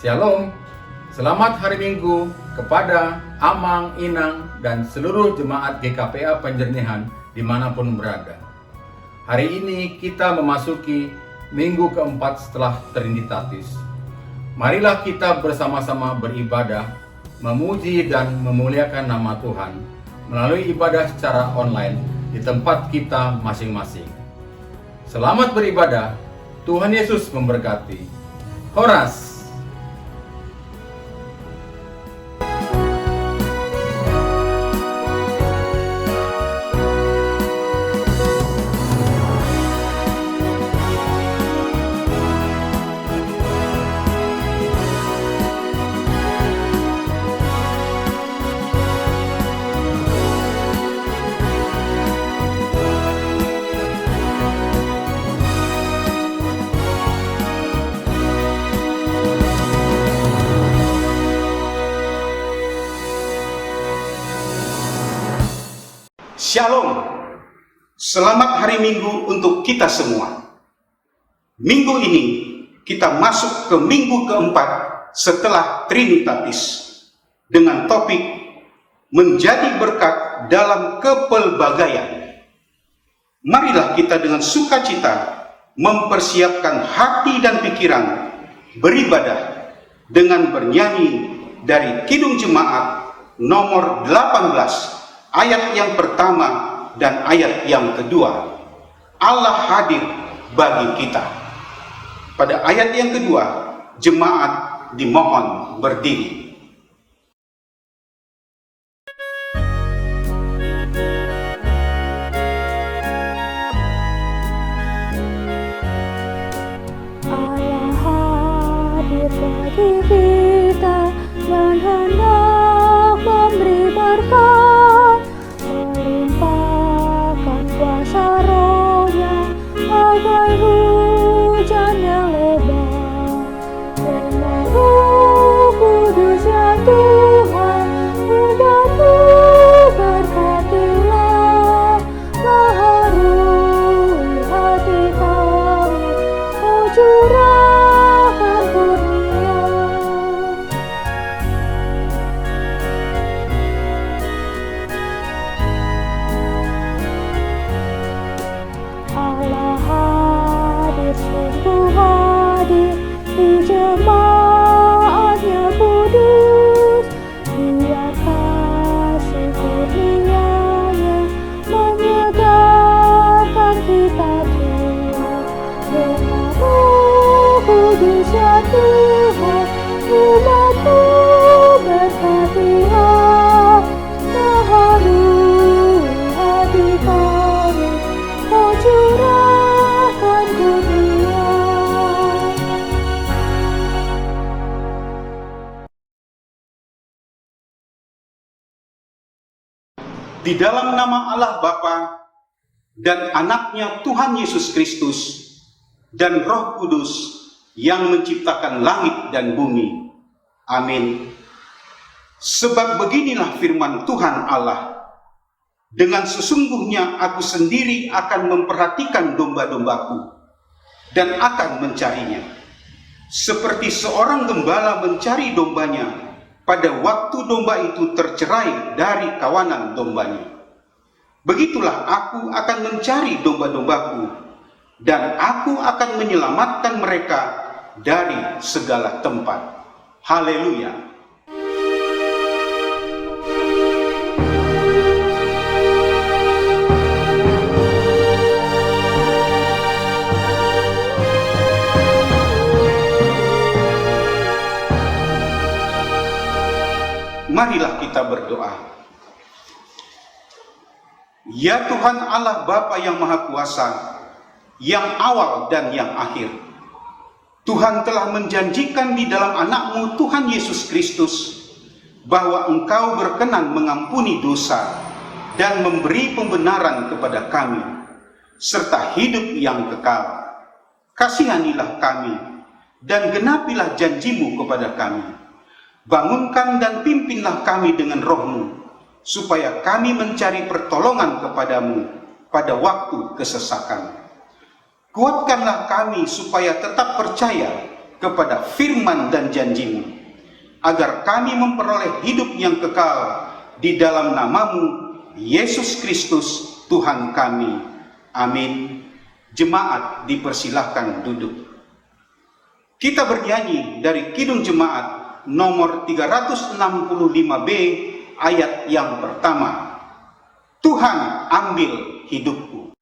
Shalom, selamat hari Minggu kepada Amang, Inang, dan seluruh jemaat GKPA Penjernihan dimanapun berada. Hari ini kita memasuki minggu keempat setelah Trinitatis. Marilah kita bersama-sama beribadah, memuji dan memuliakan nama Tuhan melalui ibadah secara online di tempat kita masing-masing. Selamat beribadah, Tuhan Yesus memberkati. Horas. Shalom, selamat hari Minggu untuk kita semua. Minggu ini kita masuk ke minggu keempat setelah Trinitatis dengan topik menjadi berkat dalam kepelbagaian. Marilah kita dengan sukacita mempersiapkan hati dan pikiran beribadah dengan bernyanyi dari Kidung Jemaat nomor 18 ayat yang pertama dan ayat yang kedua. Allah hadir bagi kita. Pada ayat yang kedua, jemaat dimohon berdiri. Allah hadir bagi kita dan hendak memberi berkat, melimpahkan kuasa Roh-Nya bagai hujan yang lebat. Dengan Roh Kudus ya Tuhan, umatmu berkatilah, baharui hati kami, oh curahkan kurnia. Allah hadir, sungguh hadir di jemaatnya kudus. Biar kasih kurnia-Nya menyegarkan kita Tuhan. Dengan Roh Kudus ya Tuhan, umatmu berkatilah, baharui hati kami, oh curahkan kurnia. Di dalam nama Allah Bapa dan Anaknya Tuhan Yesus Kristus dan Roh Kudus yang menciptakan langit dan bumi. Amin. Sebab beginilah firman Tuhan Allah. Dengan sesungguhnya aku sendiri akan memperhatikan domba-dombaku dan akan mencarinya. Seperti seorang gembala mencari dombanya pada waktu domba itu tercerai dari kawanan dombanya. Begitulah aku akan mencari domba-dombaku, dan aku akan menyelamatkan mereka dari segala tempat. Haleluya. Marilah kita berdoa. Ya Tuhan Allah Bapa yang Maha Kuasa, yang awal dan yang akhir, Tuhan telah menjanjikan di dalam anak-Mu Tuhan Yesus Kristus bahwa Engkau berkenan mengampuni dosa dan memberi pembenaran kepada kami, serta hidup yang kekal. Kasihanilah kami dan genapilah janji-Mu kepada kami. Bangunkan dan pimpinlah kami dengan Roh-Mu, supaya kami mencari pertolongan kepadamu pada waktu kesesakan. Kuatkanlah kami supaya tetap percaya kepada firman dan janji-Mu, agar kami memperoleh hidup yang kekal di dalam nama-Mu, Yesus Kristus, Tuhan kami. Amin. Jemaat dipersilahkan duduk. Kita bernyanyi dari Kidung Jemaat nomor 365B ayat yang pertama. Tuhan ambil hidupku.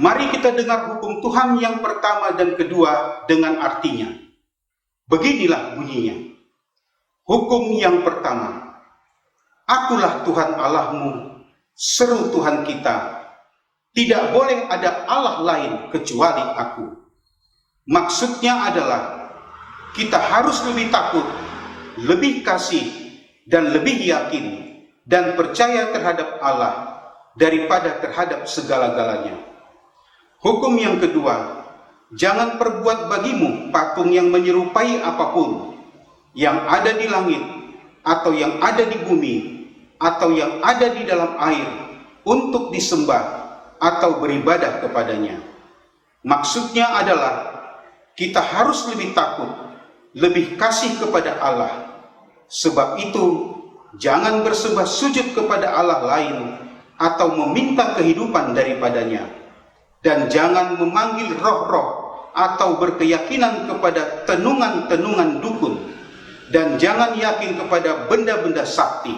Mari kita dengar hukum Tuhan yang pertama dan kedua dengan artinya. Beginilah bunyinya. Hukum yang pertama. Akulah Tuhan Allahmu, seru Tuhan kita. Tidak boleh ada Allah lain kecuali aku. Maksudnya adalah kita harus lebih takut, lebih kasih, dan lebih yakin dan percaya terhadap Allah daripada terhadap segala-galanya. Hukum yang kedua, jangan perbuat bagimu patung yang menyerupai apapun yang ada di langit, atau yang ada di bumi, atau yang ada di dalam air, untuk disembah atau beribadah kepadanya. Maksudnya adalah kita harus lebih takut, lebih kasih kepada Allah. Sebab itu, jangan bersembah sujud kepada Allah lain atau meminta kehidupan daripadanya. Dan jangan memanggil roh-roh atau berkeyakinan kepada tenungan-tenungan dukun. Dan jangan yakin kepada benda-benda sakti.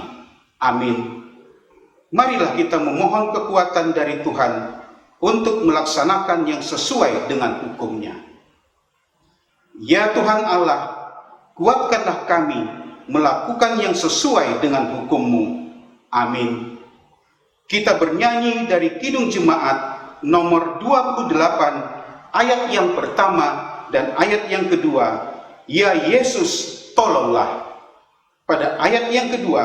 Amin. Marilah kita memohon kekuatan dari Tuhan untuk melaksanakan yang sesuai dengan hukum-Nya. Ya Tuhan Allah, kuatkanlah kami melakukan yang sesuai dengan hukum-Mu. Amin. Kita bernyanyi dari Kidung Jemaat nomor 28 ayat yang pertama dan ayat yang kedua. Ya Yesus, tolonglah. Pada ayat yang kedua,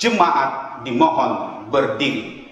jemaat dimohon berdiri.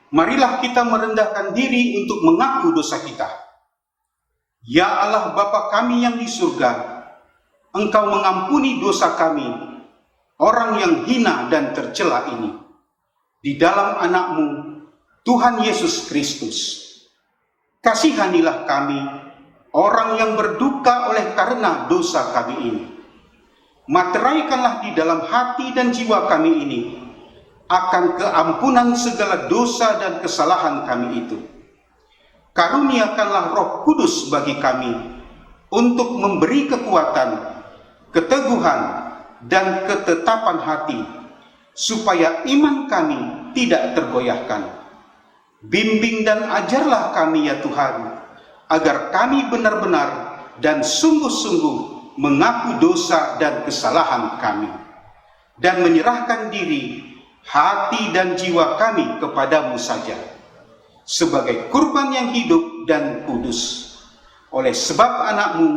Marilah kita merendahkan diri untuk mengaku dosa kita. Ya Allah Bapa kami yang di surga, Engkau mengampuni dosa kami, orang yang hina dan tercela ini, di dalam anak-Mu, Tuhan Yesus Kristus. Kasihanilah kami, orang yang berduka oleh karena dosa kami ini. Materaikanlah di dalam hati dan jiwa kami ini akan keampunan segala dosa dan kesalahan kami itu. Karuniakanlah Roh Kudus bagi kami untuk memberi kekuatan, keteguhan, dan ketetapan hati, supaya iman kami tidak tergoyahkan. Bimbing dan ajarlah kami ya Tuhan, agar kami benar-benar dan sungguh-sungguh mengaku dosa dan kesalahan kami, dan menyerahkan diri, hati dan jiwa kami kepadamu saja, sebagai kurban yang hidup dan kudus. Oleh sebab anak-Mu,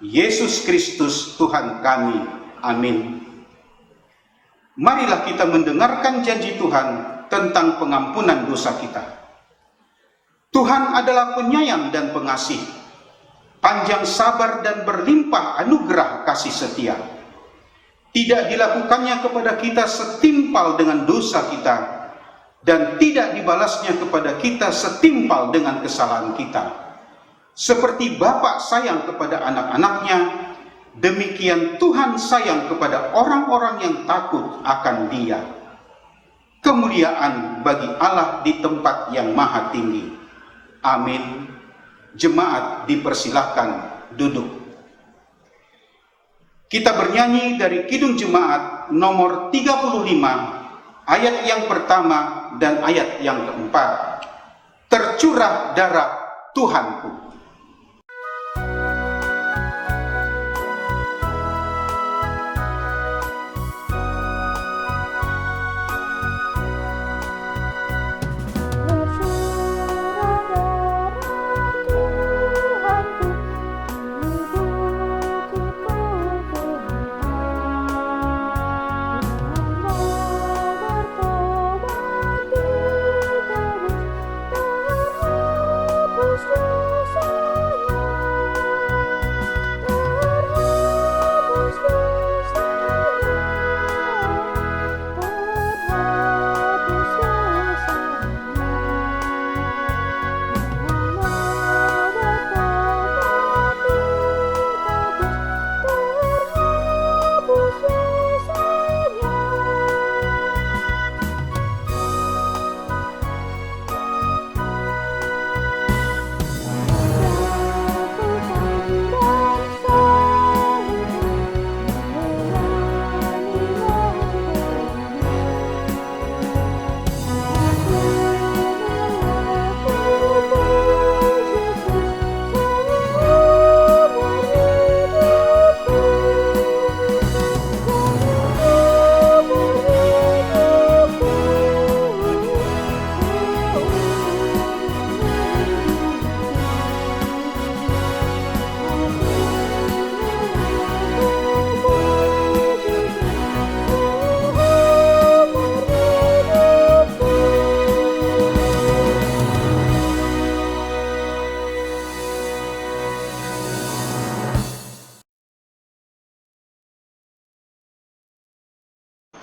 Yesus Kristus Tuhan kami. Amin. Marilah kita mendengarkan janji Tuhan tentang pengampunan dosa kita. Tuhan adalah penyayang dan pengasih, panjang sabar dan berlimpah anugerah kasih setia. Tidak dilakukannya kepada kita setimpal dengan dosa kita, dan tidak dibalasnya kepada kita setimpal dengan kesalahan kita. Seperti Bapa sayang kepada anak-anaknya, demikian Tuhan sayang kepada orang-orang yang takut akan Dia. Kemuliaan bagi Allah di tempat yang maha tinggi. Amin. Jemaat dipersilahkan duduk. Kita bernyanyi dari Kidung Jemaat nomor 35, ayat yang pertama dan ayat yang keempat. Tercurah darah Tuhanku.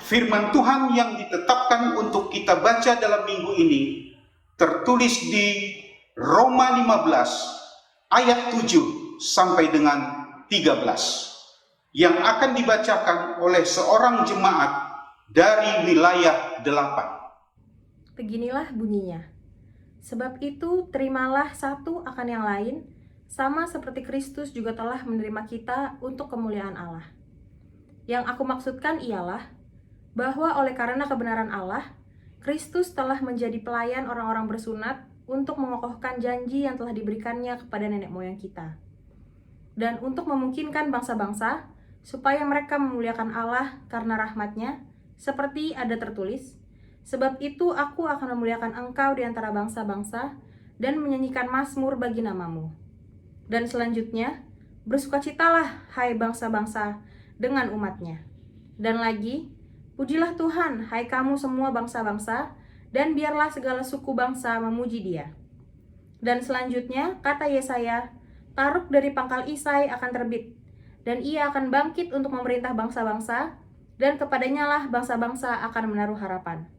Firman Tuhan yang ditetapkan untuk kita baca dalam minggu ini tertulis di Roma 15 ayat 7 sampai dengan 13 yang akan dibacakan oleh seorang jemaat dari wilayah 8. Beginilah bunyinya. Sebab itu terimalah satu akan yang lain, sama seperti Kristus juga telah menerima kita untuk kemuliaan Allah. Yang aku maksudkan ialah bahwa oleh karena kebenaran Allah, Kristus telah menjadi pelayan orang-orang bersunat untuk mengokohkan janji yang telah diberikannya kepada nenek moyang kita. Dan untuk memungkinkan bangsa-bangsa, supaya mereka memuliakan Allah karena rahmat-Nya, seperti ada tertulis, sebab itu aku akan memuliakan engkau di antara bangsa-bangsa, dan menyanyikan mazmur bagi namamu. Dan selanjutnya, bersukacitalah hai bangsa-bangsa dengan umat-Nya. Dan lagi, pujilah Tuhan, hai kamu semua bangsa-bangsa, dan biarlah segala suku bangsa memuji Dia. Dan selanjutnya, kata Yesaya, Taruk dari pangkal Isai akan terbit, dan ia akan bangkit untuk memerintah bangsa-bangsa, dan kepadanya lah bangsa-bangsa akan menaruh harapan.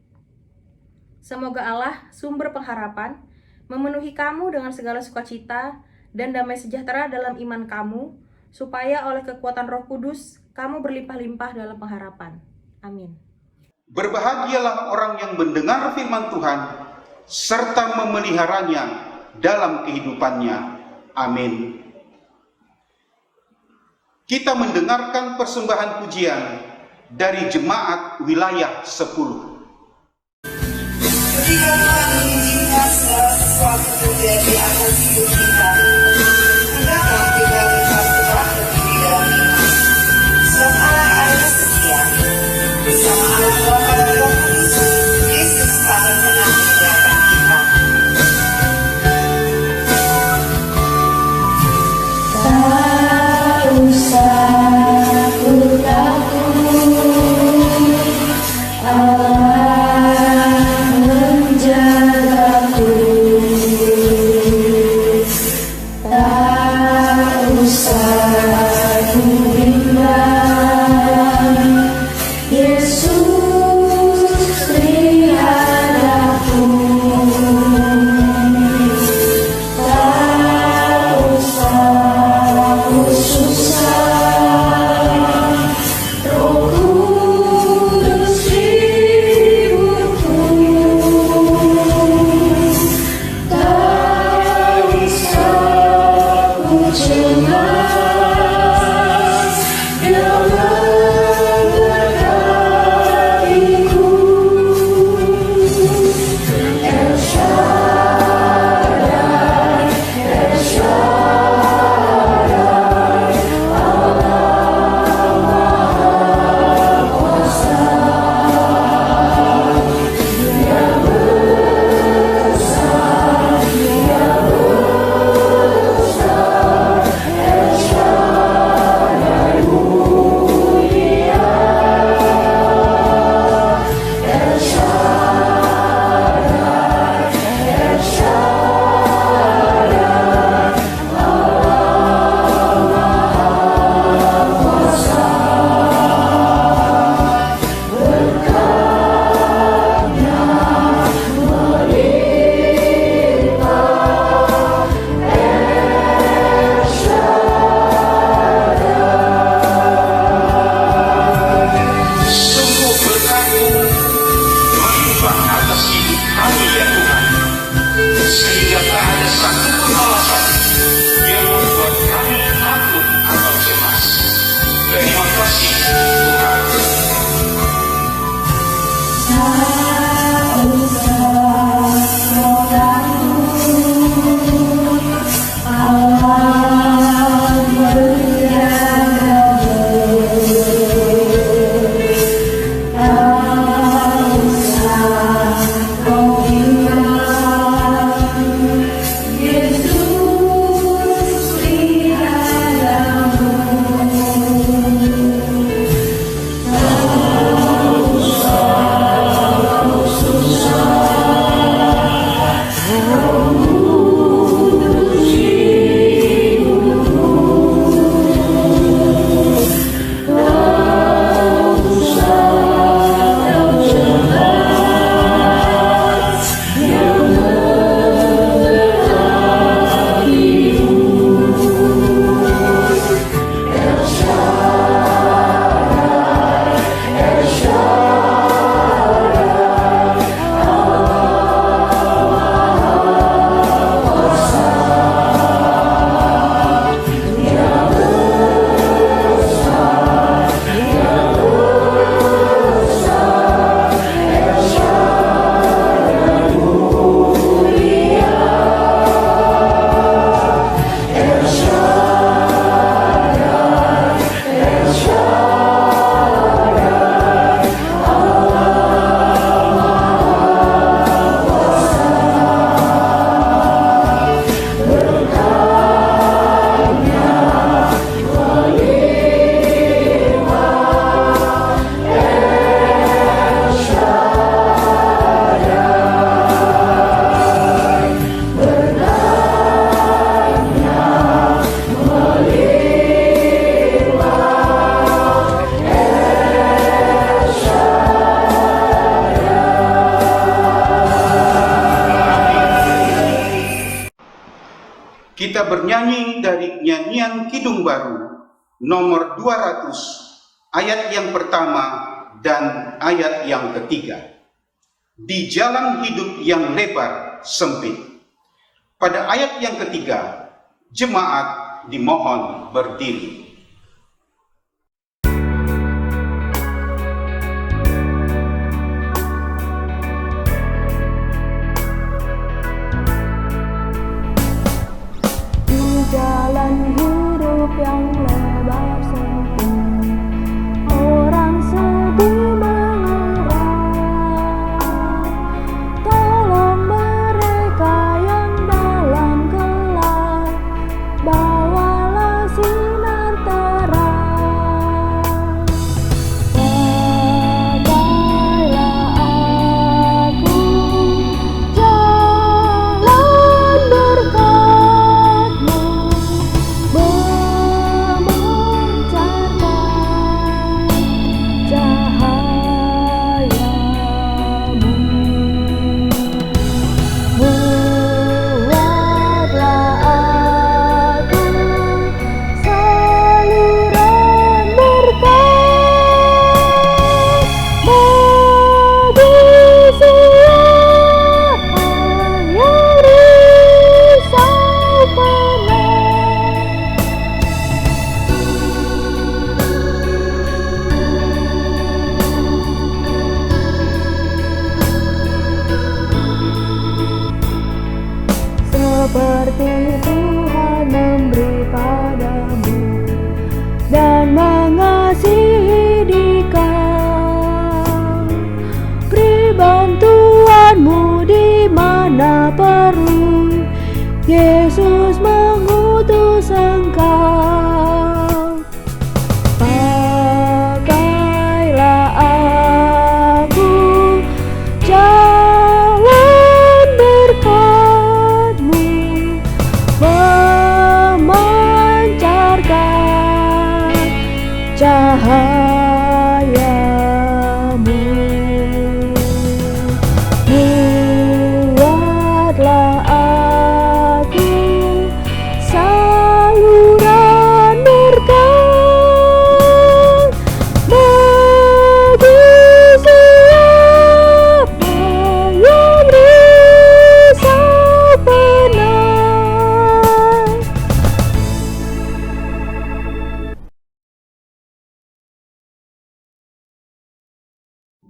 Semoga Allah, sumber pengharapan, memenuhi kamu dengan segala sukacita dan damai sejahtera dalam iman kamu, supaya oleh kekuatan Roh Kudus, kamu berlimpah-limpah dalam pengharapan. Amin. Berbahagialah orang yang mendengar firman Tuhan serta memeliharanya dalam kehidupannya. Amin. Kita mendengarkan persembahan pujian dari jemaat wilayah 10. Ketika Tuhan mengizinkan segala sesuatu terjadi atas hidup kita, hendaklah kita bersatu berdiri dalam iman. Sebab Allah adalah setia. Bersama Allah Bapa dan Roh Kudus, Yesus tak akan pernah meninggalkan kita. Tahu Kita bernyanyi dari nyanyian Kidung Baru nomor 200, ayat yang pertama dan ayat yang ketiga. Di jalan hidup yang lebar sempit. Pada ayat yang ketiga, jemaat dimohon berdiri. Di jalan hidup yang lebar sempit, orang sedih mengerang. Tolong mereka yang dalam gelap, bawalah sinar terang. Pakailah aku jalan berkat-Mu, memancarkan cahayamu. Buatlah aku saluran berkat bagi siapa yang risau penat. Seperti Tuhan memberi padamu dan mengasihi dikau, beri bantuanmu di mana perlu. Yesus mengutus engkau. Pakailah aku jalan berkat-Mu, memancarkan cahayamu. Buatlah aku saluran berkat bagi siapa yang risau penat.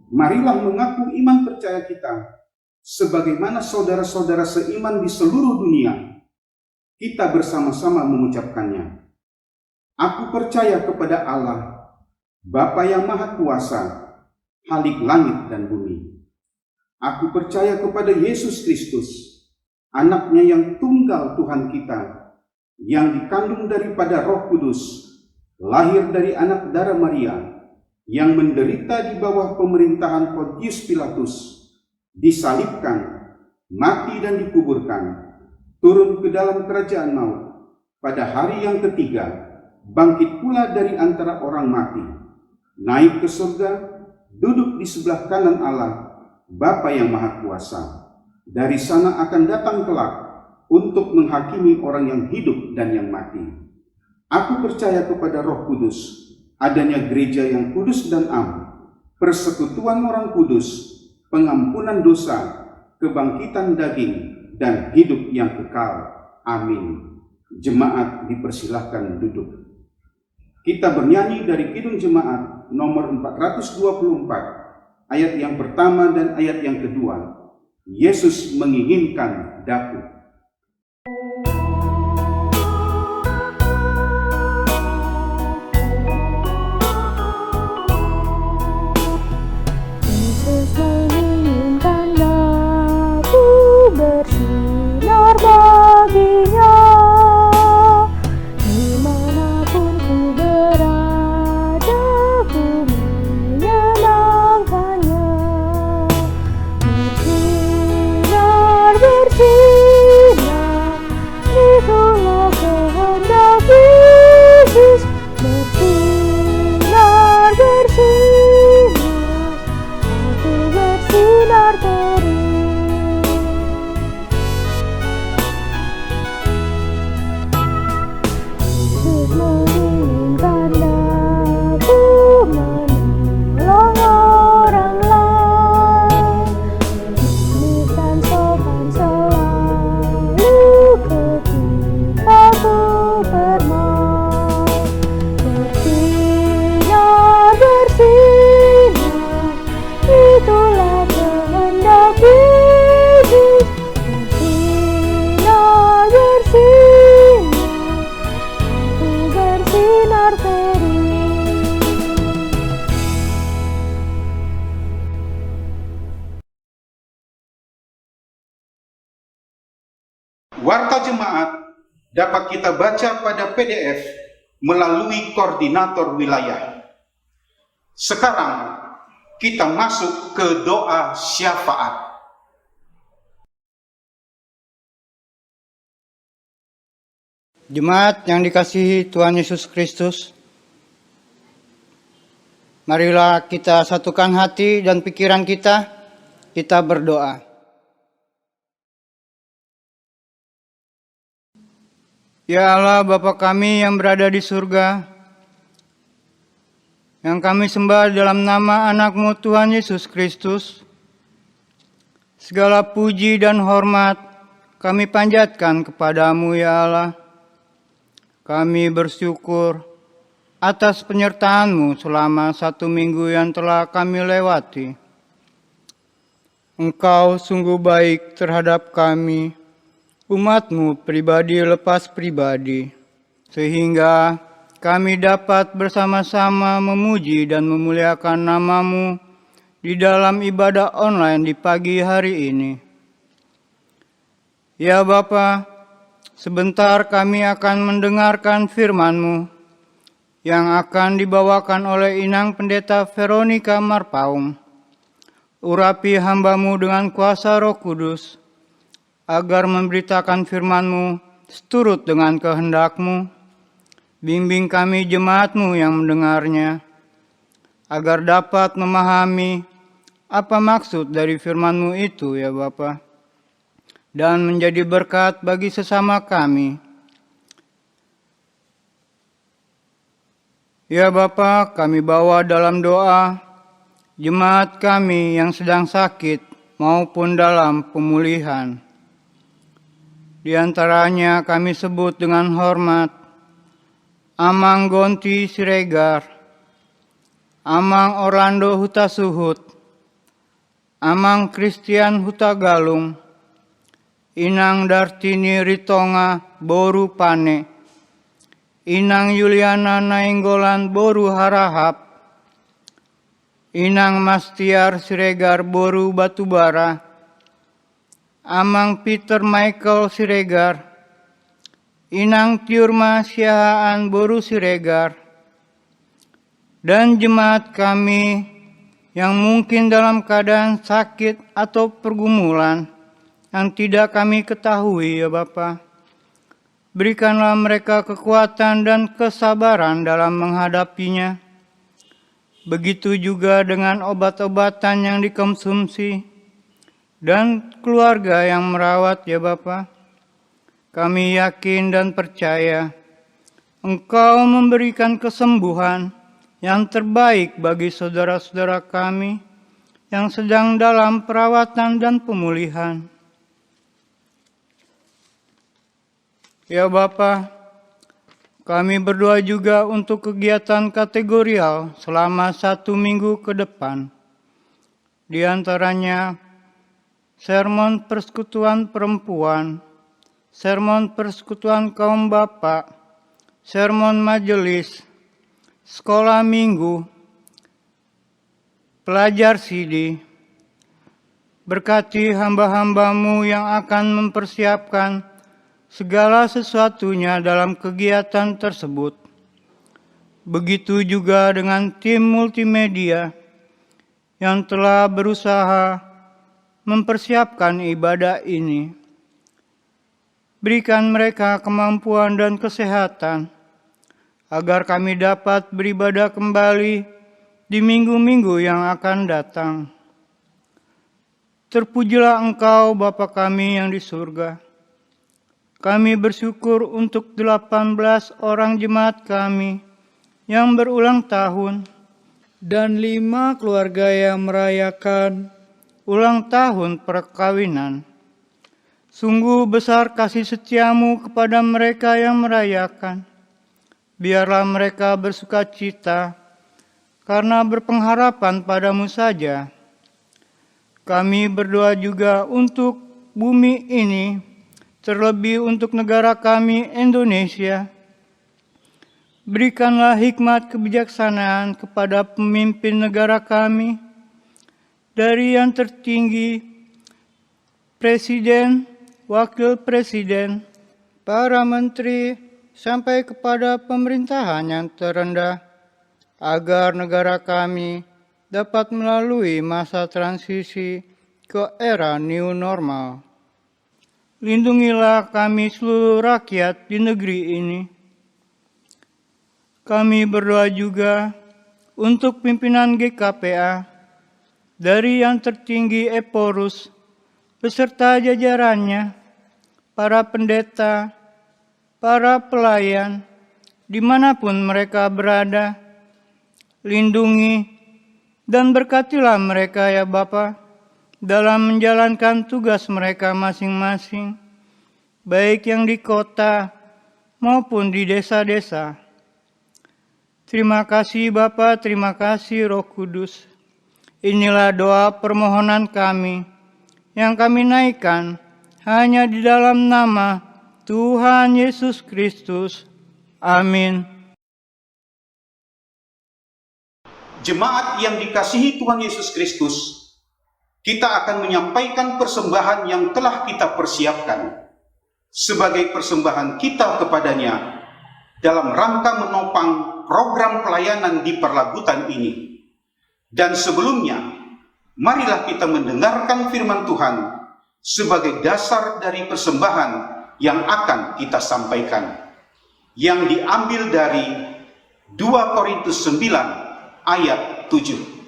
Marilah mengaku iman percaya kita, sebagaimana saudara-saudara seiman di seluruh dunia. Kita bersama-sama mengucapkannya. Aku percaya kepada Allah, Bapa yang Maha Kuasa, Khalik langit dan bumi. Aku percaya kepada Yesus Kristus, Anaknya yang tunggal Tuhan kita, yang dikandung daripada Roh Kudus, lahir dari anak darah Maria, yang menderita di bawah pemerintahan Pontius Pilatus, disalibkan, mati dan dikuburkan, turun ke dalam kerajaan maut, pada hari yang ketiga, bangkit pula dari antara orang mati, naik ke surga, duduk di sebelah kanan Allah, Bapa yang Maha Kuasa. Dari sana akan datang kelak untuk menghakimi orang yang hidup dan yang mati. Aku percaya kepada Roh Kudus, adanya gereja yang kudus dan am, persekutuan orang kudus, pengampunan dosa, kebangkitan daging, dan hidup yang kekal. Amin. Jemaat dipersilahkan duduk. Kita bernyanyi dari Kidung Jemaat nomor 424, ayat yang pertama dan ayat yang kedua. Yesus menginginkan daku. Yesus menginginkan daku bersinar baginya, dimanapun ku berada ku menyenangkannya. Bersinar, bersinar Warta jemaat dapat kita baca pada PDF melalui koordinator wilayah. Sekarang kita masuk ke doa syafaat. Jemaat yang dikasihi Tuhan Yesus Kristus, marilah kita satukan hati dan pikiran kita berdoa. Ya Allah, Bapa kami yang berada di surga, yang kami sembah dalam nama anak-Mu Tuhan Yesus Kristus, segala puji dan hormat kami panjatkan kepadamu ya Allah. Kami bersyukur atas penyertaan-Mu selama 1 minggu yang telah kami lewati. Engkau sungguh baik terhadap kami, umat-Mu pribadi lepas pribadi, sehingga kami dapat bersama-sama memuji dan memuliakan nama-Mu di dalam ibadah online di pagi hari ini. Ya Bapa, sebentar kami akan mendengarkan firman-Mu yang akan dibawakan oleh Inang Pendeta Veronica Marpaung. Urapi hamba-Mu dengan kuasa Roh Kudus, agar memberitakan firman-Mu seturut dengan kehendak-Mu. Bimbing kami jemaat-Mu yang mendengarnya, agar dapat memahami apa maksud dari firman-Mu itu ya Bapa, dan menjadi berkat bagi sesama kami. Ya Bapa, kami bawa dalam doa jemaat kami yang sedang sakit maupun dalam pemulihan. Di antaranya kami sebut dengan hormat Amang Gonti Siregar, Amang Orlando Hutasuhut, Amang Christian Hutagalung, Inang Dartini Ritonga Boru Pane, Inang Yuliana Nainggolan Boru Harahap, Inang Mastiar Siregar Boru Batubara, Amang Peter Michael Siregar, Inang Tiurma Siahaan Boru Siregar, dan jemaat kami yang mungkin dalam keadaan sakit atau pergumulan yang tidak kami ketahui ya Bapa. Berikanlah mereka kekuatan dan kesabaran dalam menghadapinya. Begitu juga dengan obat-obatan yang dikonsumsi dan keluarga yang merawat ya Bapa. Kami yakin dan percaya Engkau memberikan kesembuhan yang terbaik bagi saudara-saudara kami yang sedang dalam perawatan dan pemulihan. Ya Bapa, kami berdoa juga untuk kegiatan kategorial selama 1 minggu ke depan. Di antaranya, sermon persekutuan perempuan, sermon persekutuan kaum bapak, sermon majelis, sekolah minggu, pelajar sidi. Berkati hamba-hamba-Mu yang akan mempersiapkan segala sesuatunya dalam kegiatan tersebut. Begitu juga dengan tim multimedia yang telah berusaha mempersiapkan ibadah ini. Berikan mereka kemampuan dan kesehatan, agar kami dapat beribadah kembali di minggu-minggu yang akan datang. Terpujilah Engkau Bapa kami yang di surga. Kami bersyukur untuk 18 orang jemaat kami yang berulang tahun dan 5 keluarga yang merayakan ulang tahun perkawinan. Sungguh besar kasih setia-Mu kepada mereka yang merayakan. Biarlah mereka bersuka cita karena berpengharapan pada-Mu saja. Kami berdoa juga untuk bumi ini, terlebih untuk negara kami Indonesia. Berikanlah hikmat kebijaksanaan kepada pemimpin negara kami, dari yang tertinggi, Presiden, Wakil Presiden, para menteri, sampai kepada pemerintahan yang terendah, agar negara kami dapat melalui masa transisi ke era new normal. Lindungilah kami seluruh rakyat di negeri ini. Kami berdoa juga untuk pimpinan GKPA, dari yang tertinggi Eporus, beserta jajarannya, para pendeta, para pelayan, dimanapun mereka berada. Lindungi dan berkatilah mereka ya Bapa, dalam menjalankan tugas mereka masing-masing, baik yang di kota maupun di desa-desa. Terima kasih Bapa, terima kasih Roh Kudus. Inilah doa permohonan kami, yang kami naikkan hanya di dalam nama Tuhan Yesus Kristus. Amin. Jemaat yang dikasihi Tuhan Yesus Kristus, kita akan menyampaikan persembahan yang telah kita persiapkan sebagai persembahan kita kepadanya dalam rangka menopang program pelayanan di Perlagutan ini. Dan sebelumnya, marilah kita mendengarkan firman Tuhan sebagai dasar dari persembahan yang akan kita sampaikan, yang diambil dari 2 Korintus 9 ayat 7.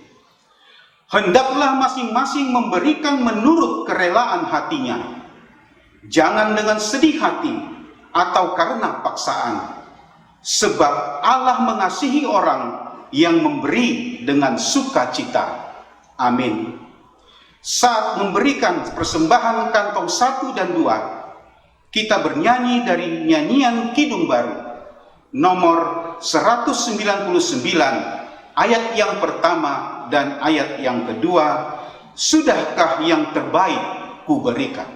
Hendaklah masing-masing memberikan menurut kerelaan hatinya, jangan dengan sedih hati atau karena paksaan, sebab Allah mengasihi orang yang memberi dengan sukacita. Amin. Saat memberikan persembahan kantong 1 dan 2, kita bernyanyi dari nyanyian Kidung Baru nomor 199 ayat yang pertama dan ayat yang kedua. Sudahkah yang terbaik ku berikan?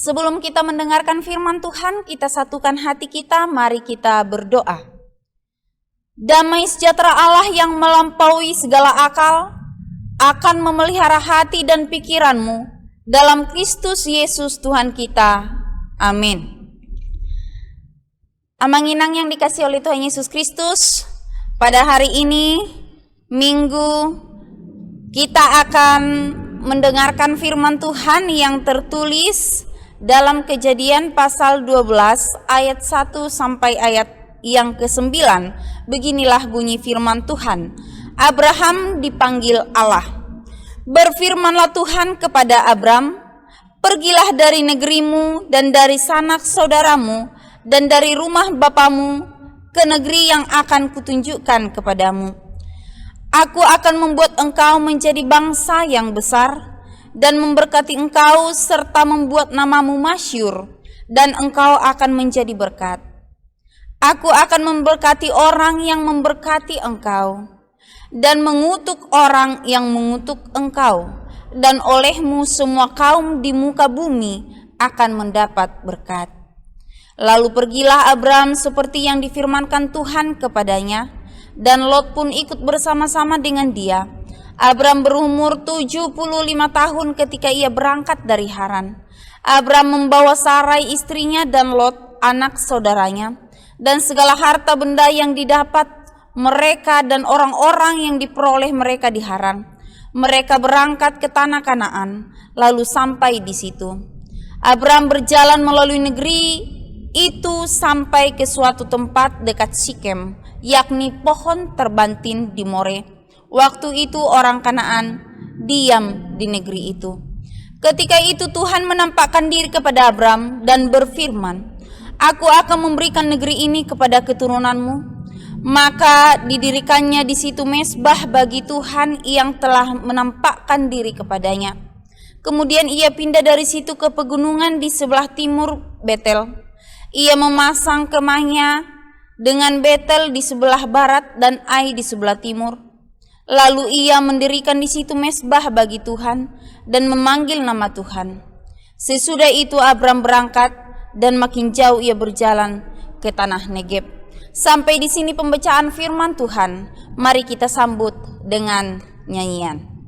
Sebelum kita mendengarkan firman Tuhan, kita satukan hati kita, mari kita berdoa. Damai sejahtera Allah yang melampaui segala akal akan memelihara hati dan pikiranmu dalam Kristus Yesus Tuhan kita. Amin. Amang-inang yang dikasihi oleh Tuhan Yesus Kristus, pada hari ini, Minggu, kita akan mendengarkan firman Tuhan yang tertulis dalam Kejadian pasal 12 ayat 1 sampai ayat yang ke-9. Beginilah bunyi firman Tuhan. Abraham dipanggil Allah. Berfirmanlah Tuhan kepada Abram, Pergilah dari negerimu dan dari sanak saudaramu dan dari rumah bapamu ke negeri yang akan kutunjukkan kepadamu. Aku akan membuat engkau menjadi bangsa yang besar dan memberkati engkau serta membuat namamu masyhur, dan engkau akan menjadi berkat. Aku akan memberkati orang yang memberkati engkau dan mengutuk orang yang mengutuk engkau, dan olehmu semua kaum di muka bumi akan mendapat berkat. Lalu pergilah Abram seperti yang difirmankan Tuhan kepadanya, dan Lot pun ikut bersama-sama dengan dia. Abram berumur 75 tahun ketika ia berangkat dari Haran. Abram membawa Sarai istrinya dan Lot anak saudaranya, dan segala harta benda yang didapat mereka dan orang-orang yang diperoleh mereka di Haran. Mereka berangkat ke tanah Kanaan, lalu sampai di situ. Abram berjalan melalui negeri itu sampai ke suatu tempat dekat Sikem, yakni pohon terbantin di More. Waktu itu orang Kanaan diam di negeri itu. Ketika itu Tuhan menampakkan diri kepada Abram dan berfirman, Aku akan memberikan negeri ini kepada keturunanmu. Maka didirikannya di situ mezbah bagi Tuhan yang telah menampakkan diri kepadanya. Kemudian ia pindah dari situ ke pegunungan di sebelah timur Betel. Ia memasang kemahnya dengan Betel di sebelah barat dan Ai di sebelah timur. Lalu ia mendirikan di situ mezbah bagi Tuhan dan memanggil nama Tuhan. Sesudah itu Abram berangkat dan makin jauh ia berjalan ke tanah Negeb. Sampai di sini pembacaan firman Tuhan. Mari kita sambut dengan nyanyian.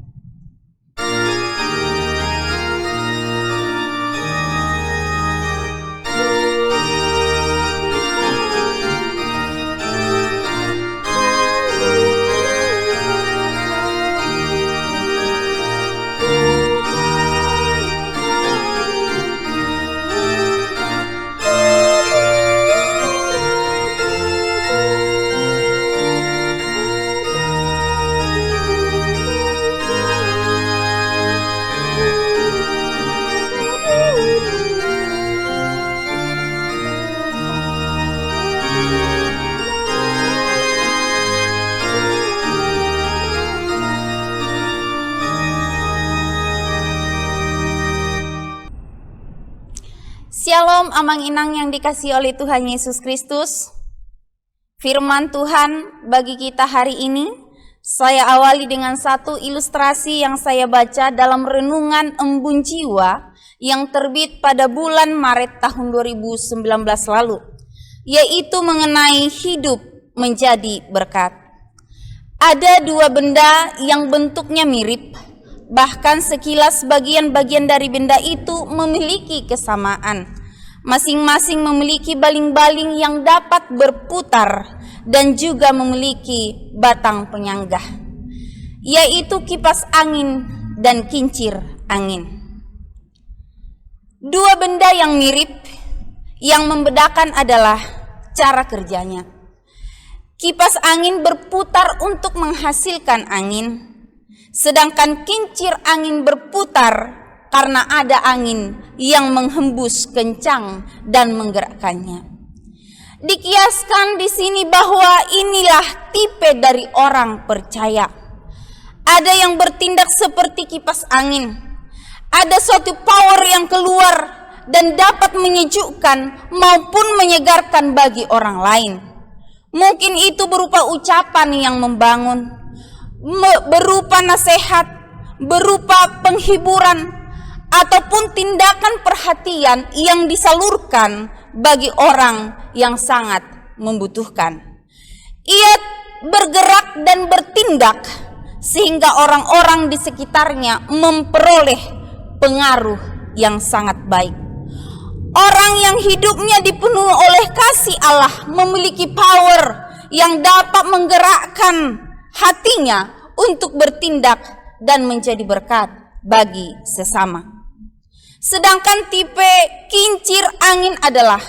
Shalom amang inang yang dikasihi oleh Tuhan Yesus Kristus. Firman Tuhan bagi kita hari ini, saya awali dengan satu ilustrasi yang saya baca dalam renungan Embun Jiwa yang terbit pada bulan Maret tahun 2019 lalu, yaitu mengenai hidup menjadi berkat. Ada dua benda yang bentuknya mirip, bahkan sekilas bagian-bagian dari benda itu memiliki kesamaan. Masing-masing memiliki baling-baling yang dapat berputar dan juga memiliki batang penyanggah, yaitu kipas angin dan kincir angin. Dua benda yang mirip, yang membedakan adalah cara kerjanya. Kipas angin berputar untuk menghasilkan angin, sedangkan kincir angin berputar karena ada angin yang menghembus kencang dan menggerakkannya. Dikiaskan di sini bahwa inilah tipe dari orang percaya. Ada yang bertindak seperti kipas angin. Ada suatu power yang keluar dan dapat menyejukkan maupun menyegarkan bagi orang lain. Mungkin itu berupa ucapan yang membangun, berupa nasihat, berupa penghiburan, ataupun tindakan perhatian yang disalurkan bagi orang yang sangat membutuhkan. Ia bergerak dan bertindak sehingga orang-orang di sekitarnya memperoleh pengaruh yang sangat baik. Orang yang hidupnya dipenuhi oleh kasih Allah memiliki power yang dapat menggerakkan hatinya untuk bertindak dan menjadi berkat bagi sesama. Sedangkan tipe kincir angin adalah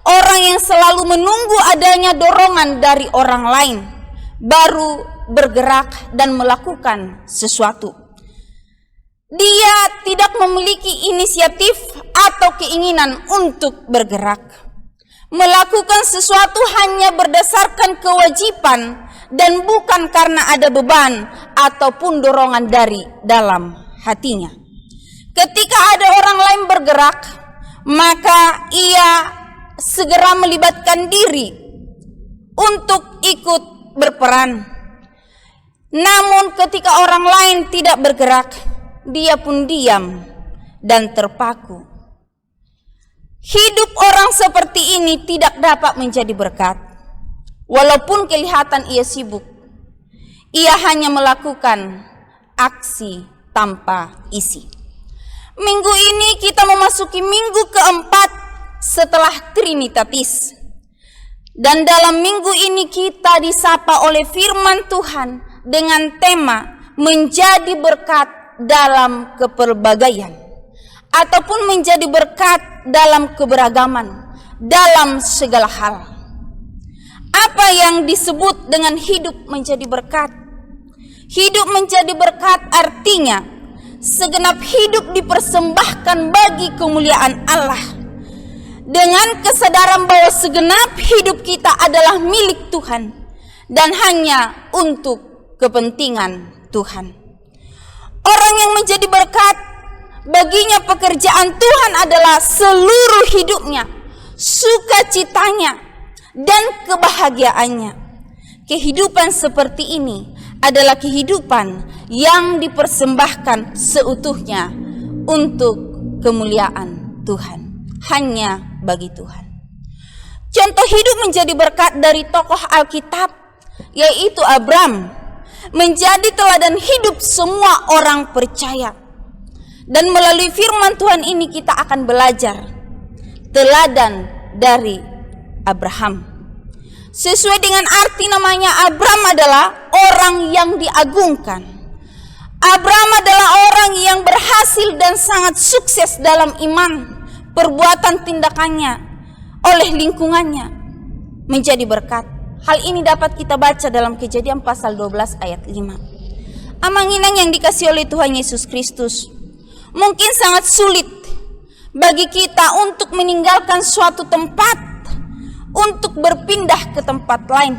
orang yang selalu menunggu adanya dorongan dari orang lain, baru bergerak dan melakukan sesuatu. Dia tidak memiliki inisiatif atau keinginan untuk bergerak. Melakukan sesuatu hanya berdasarkan kewajiban dan bukan karena ada beban ataupun dorongan dari dalam hatinya. Ketika ada orang lain bergerak, maka ia segera melibatkan diri untuk ikut berperan. Namun ketika orang lain tidak bergerak, dia pun diam dan terpaku. Hidup orang seperti ini tidak dapat menjadi berkat. Walaupun kelihatan ia sibuk, ia hanya melakukan aksi tanpa isi. Minggu ini kita memasuki minggu keempat setelah Trinitatis. Dan dalam minggu ini kita disapa oleh firman Tuhan dengan tema menjadi berkat dalam keperbagaian, ataupun menjadi berkat dalam keberagaman, dalam segala hal. Apa yang disebut dengan hidup menjadi berkat? Hidup menjadi berkat artinya segenap hidup dipersembahkan bagi kemuliaan Allah, dengan kesadaran bahwa segenap hidup kita adalah milik Tuhan dan hanya untuk kepentingan Tuhan. Orang yang menjadi berkat, baginya pekerjaan Tuhan adalah seluruh hidupnya, sukacitanya, dan kebahagiaannya. Kehidupan seperti ini adalah kehidupan yang dipersembahkan seutuhnya untuk kemuliaan Tuhan, hanya bagi Tuhan. Contoh hidup menjadi berkat dari tokoh Alkitab, yaitu Abram, menjadi teladan hidup semua orang percaya. Dan melalui firman Tuhan ini kita akan belajar teladan dari Abraham. Sesuai dengan arti namanya, Abram adalah orang yang diagungkan. Abram adalah orang yang berhasil dan sangat sukses dalam iman, perbuatan, tindakannya oleh lingkungannya menjadi berkat. Hal ini dapat kita baca dalam Kejadian pasal 12 ayat 5. Amang-inang yang dikasihi oleh Tuhan Yesus Kristus, mungkin sangat sulit bagi kita untuk meninggalkan suatu tempat untuk berpindah ke tempat lain.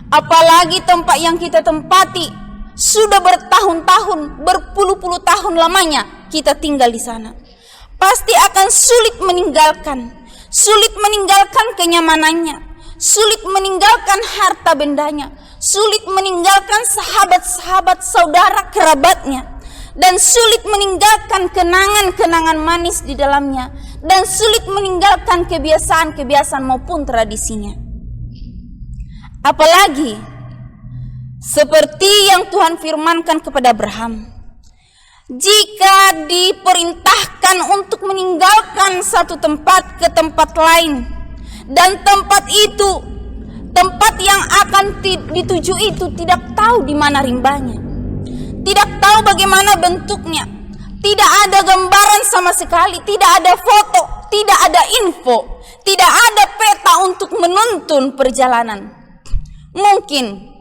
Apalagi tempat yang kita tempati sudah bertahun-tahun, berpuluh-puluh tahun lamanya kita tinggal di sana. Pasti akan sulit meninggalkan kenyamanannya, sulit meninggalkan harta bendanya, sulit meninggalkan sahabat-sahabat, saudara kerabatnya, dan sulit meninggalkan kenangan-kenangan manis di dalamnya, dan sulit meninggalkan kebiasaan-kebiasaan maupun tradisinya. Apalagi seperti yang Tuhan firmankan kepada Abraham, jika diperintahkan untuk meninggalkan satu tempat ke tempat lain, dan tempat yang akan dituju itu tidak tahu di mana rimbanya, tidak tahu bagaimana bentuknya, tidak ada gambaran sama sekali, tidak ada foto, tidak ada info, tidak ada peta untuk menuntun perjalanan. Mungkin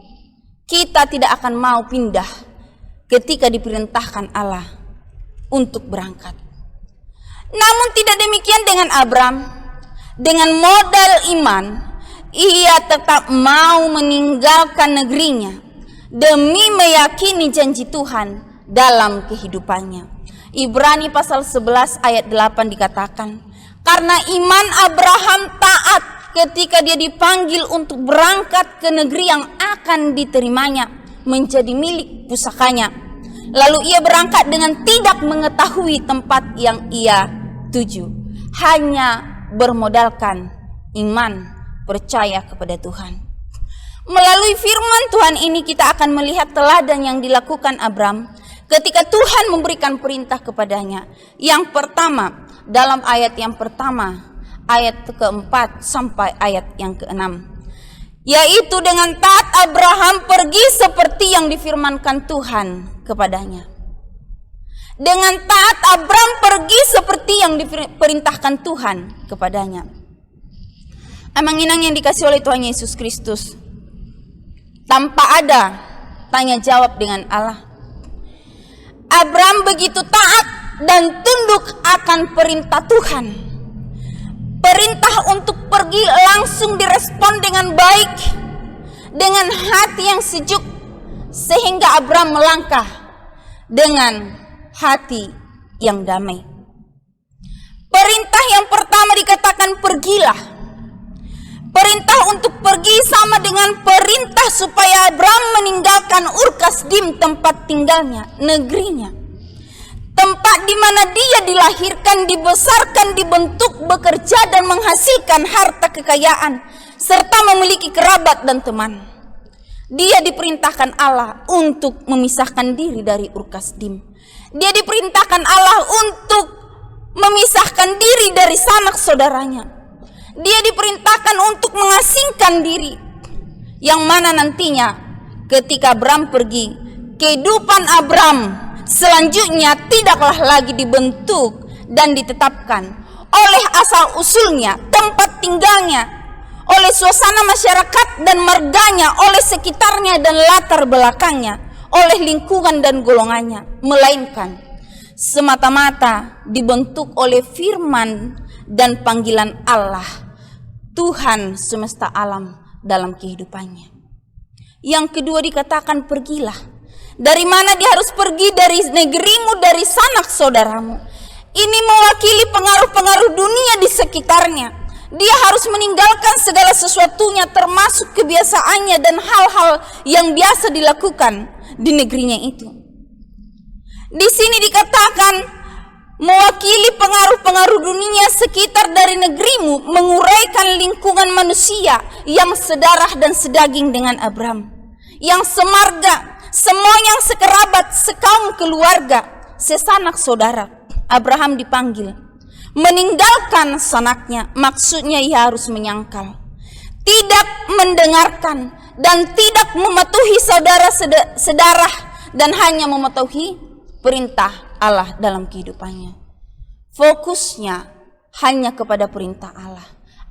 kita tidak akan mau pindah ketika diperintahkan Allah untuk berangkat. Namun tidak demikian dengan Abram. Dengan modal iman, ia tetap mau meninggalkan negerinya demi meyakini janji Tuhan dalam kehidupannya. Ibrani pasal 11 ayat 8 dikatakan, karena iman Abraham taat ketika dia dipanggil untuk berangkat ke negeri yang akan diterimanya menjadi milik pusakanya. Lalu ia berangkat dengan tidak mengetahui tempat yang ia tuju, hanya bermodalkan iman, percaya kepada Tuhan. Melalui firman Tuhan ini kita akan melihat teladan yang dilakukan Abram ketika Tuhan memberikan perintah kepadanya. Yang pertama, dalam ayat yang pertama, ayat keempat sampai ayat yang keenam, yaitu dengan taat Abraham pergi seperti yang difirmankan Tuhan kepadanya. Dengan taat Abram pergi seperti yang diperintahkan Tuhan kepadanya. Amang-inang yang dikasihi oleh Tuhan Yesus Kristus, tanpa ada tanya jawab dengan Allah, Abram begitu taat dan tunduk akan perintah Tuhan. Perintah untuk pergi langsung direspon dengan baik, dengan hati yang sejuk, sehingga Abram melangkah dengan hati yang damai. Perintah yang pertama dikatakan pergilah. Perintah untuk pergi sama dengan perintah supaya Abram meninggalkan Ur Kasdim, tempat tinggalnya, negerinya. Tempat di mana dia dilahirkan, dibesarkan, dibentuk, bekerja dan menghasilkan harta kekayaan, serta memiliki kerabat dan teman. Dia diperintahkan Allah untuk memisahkan diri dari Ur Kasdim. Dia diperintahkan Allah untuk memisahkan diri dari sanak saudaranya. Dia diperintahkan untuk mengasingkan diri, yang mana nantinya ketika Abram pergi, kehidupan Abram selanjutnya tidaklah lagi dibentuk dan ditetapkan oleh asal usulnya, tempat tinggalnya, oleh suasana masyarakat dan marganya, oleh sekitarnya dan latar belakangnya, oleh lingkungan dan golongannya, melainkan semata-mata dibentuk oleh firman dan panggilan Allah, Tuhan semesta alam dalam kehidupannya. Yang kedua dikatakan pergilah. Dari mana dia harus pergi? Dari negerimu, dari sanak saudaramu. Ini mewakili pengaruh-pengaruh dunia di sekitarnya. Dia harus meninggalkan segala sesuatunya, termasuk kebiasaannya dan hal-hal yang biasa dilakukan di negerinya itu. Di sini dikatakan mewakili pengaruh-pengaruh dunia sekitar dari negerimu, menguraikan lingkungan manusia yang sedarah dan sedaging dengan Abram, yang semarga, semua yang sekerabat, sekaum keluarga, sesanak saudara. Abraham dipanggil meninggalkan sanaknya, maksudnya ia harus menyangkal, tidak mendengarkan dan tidak mematuhi saudara sedarah, dan hanya mematuhi perintah Allah dalam kehidupannya. Fokusnya hanya kepada perintah Allah.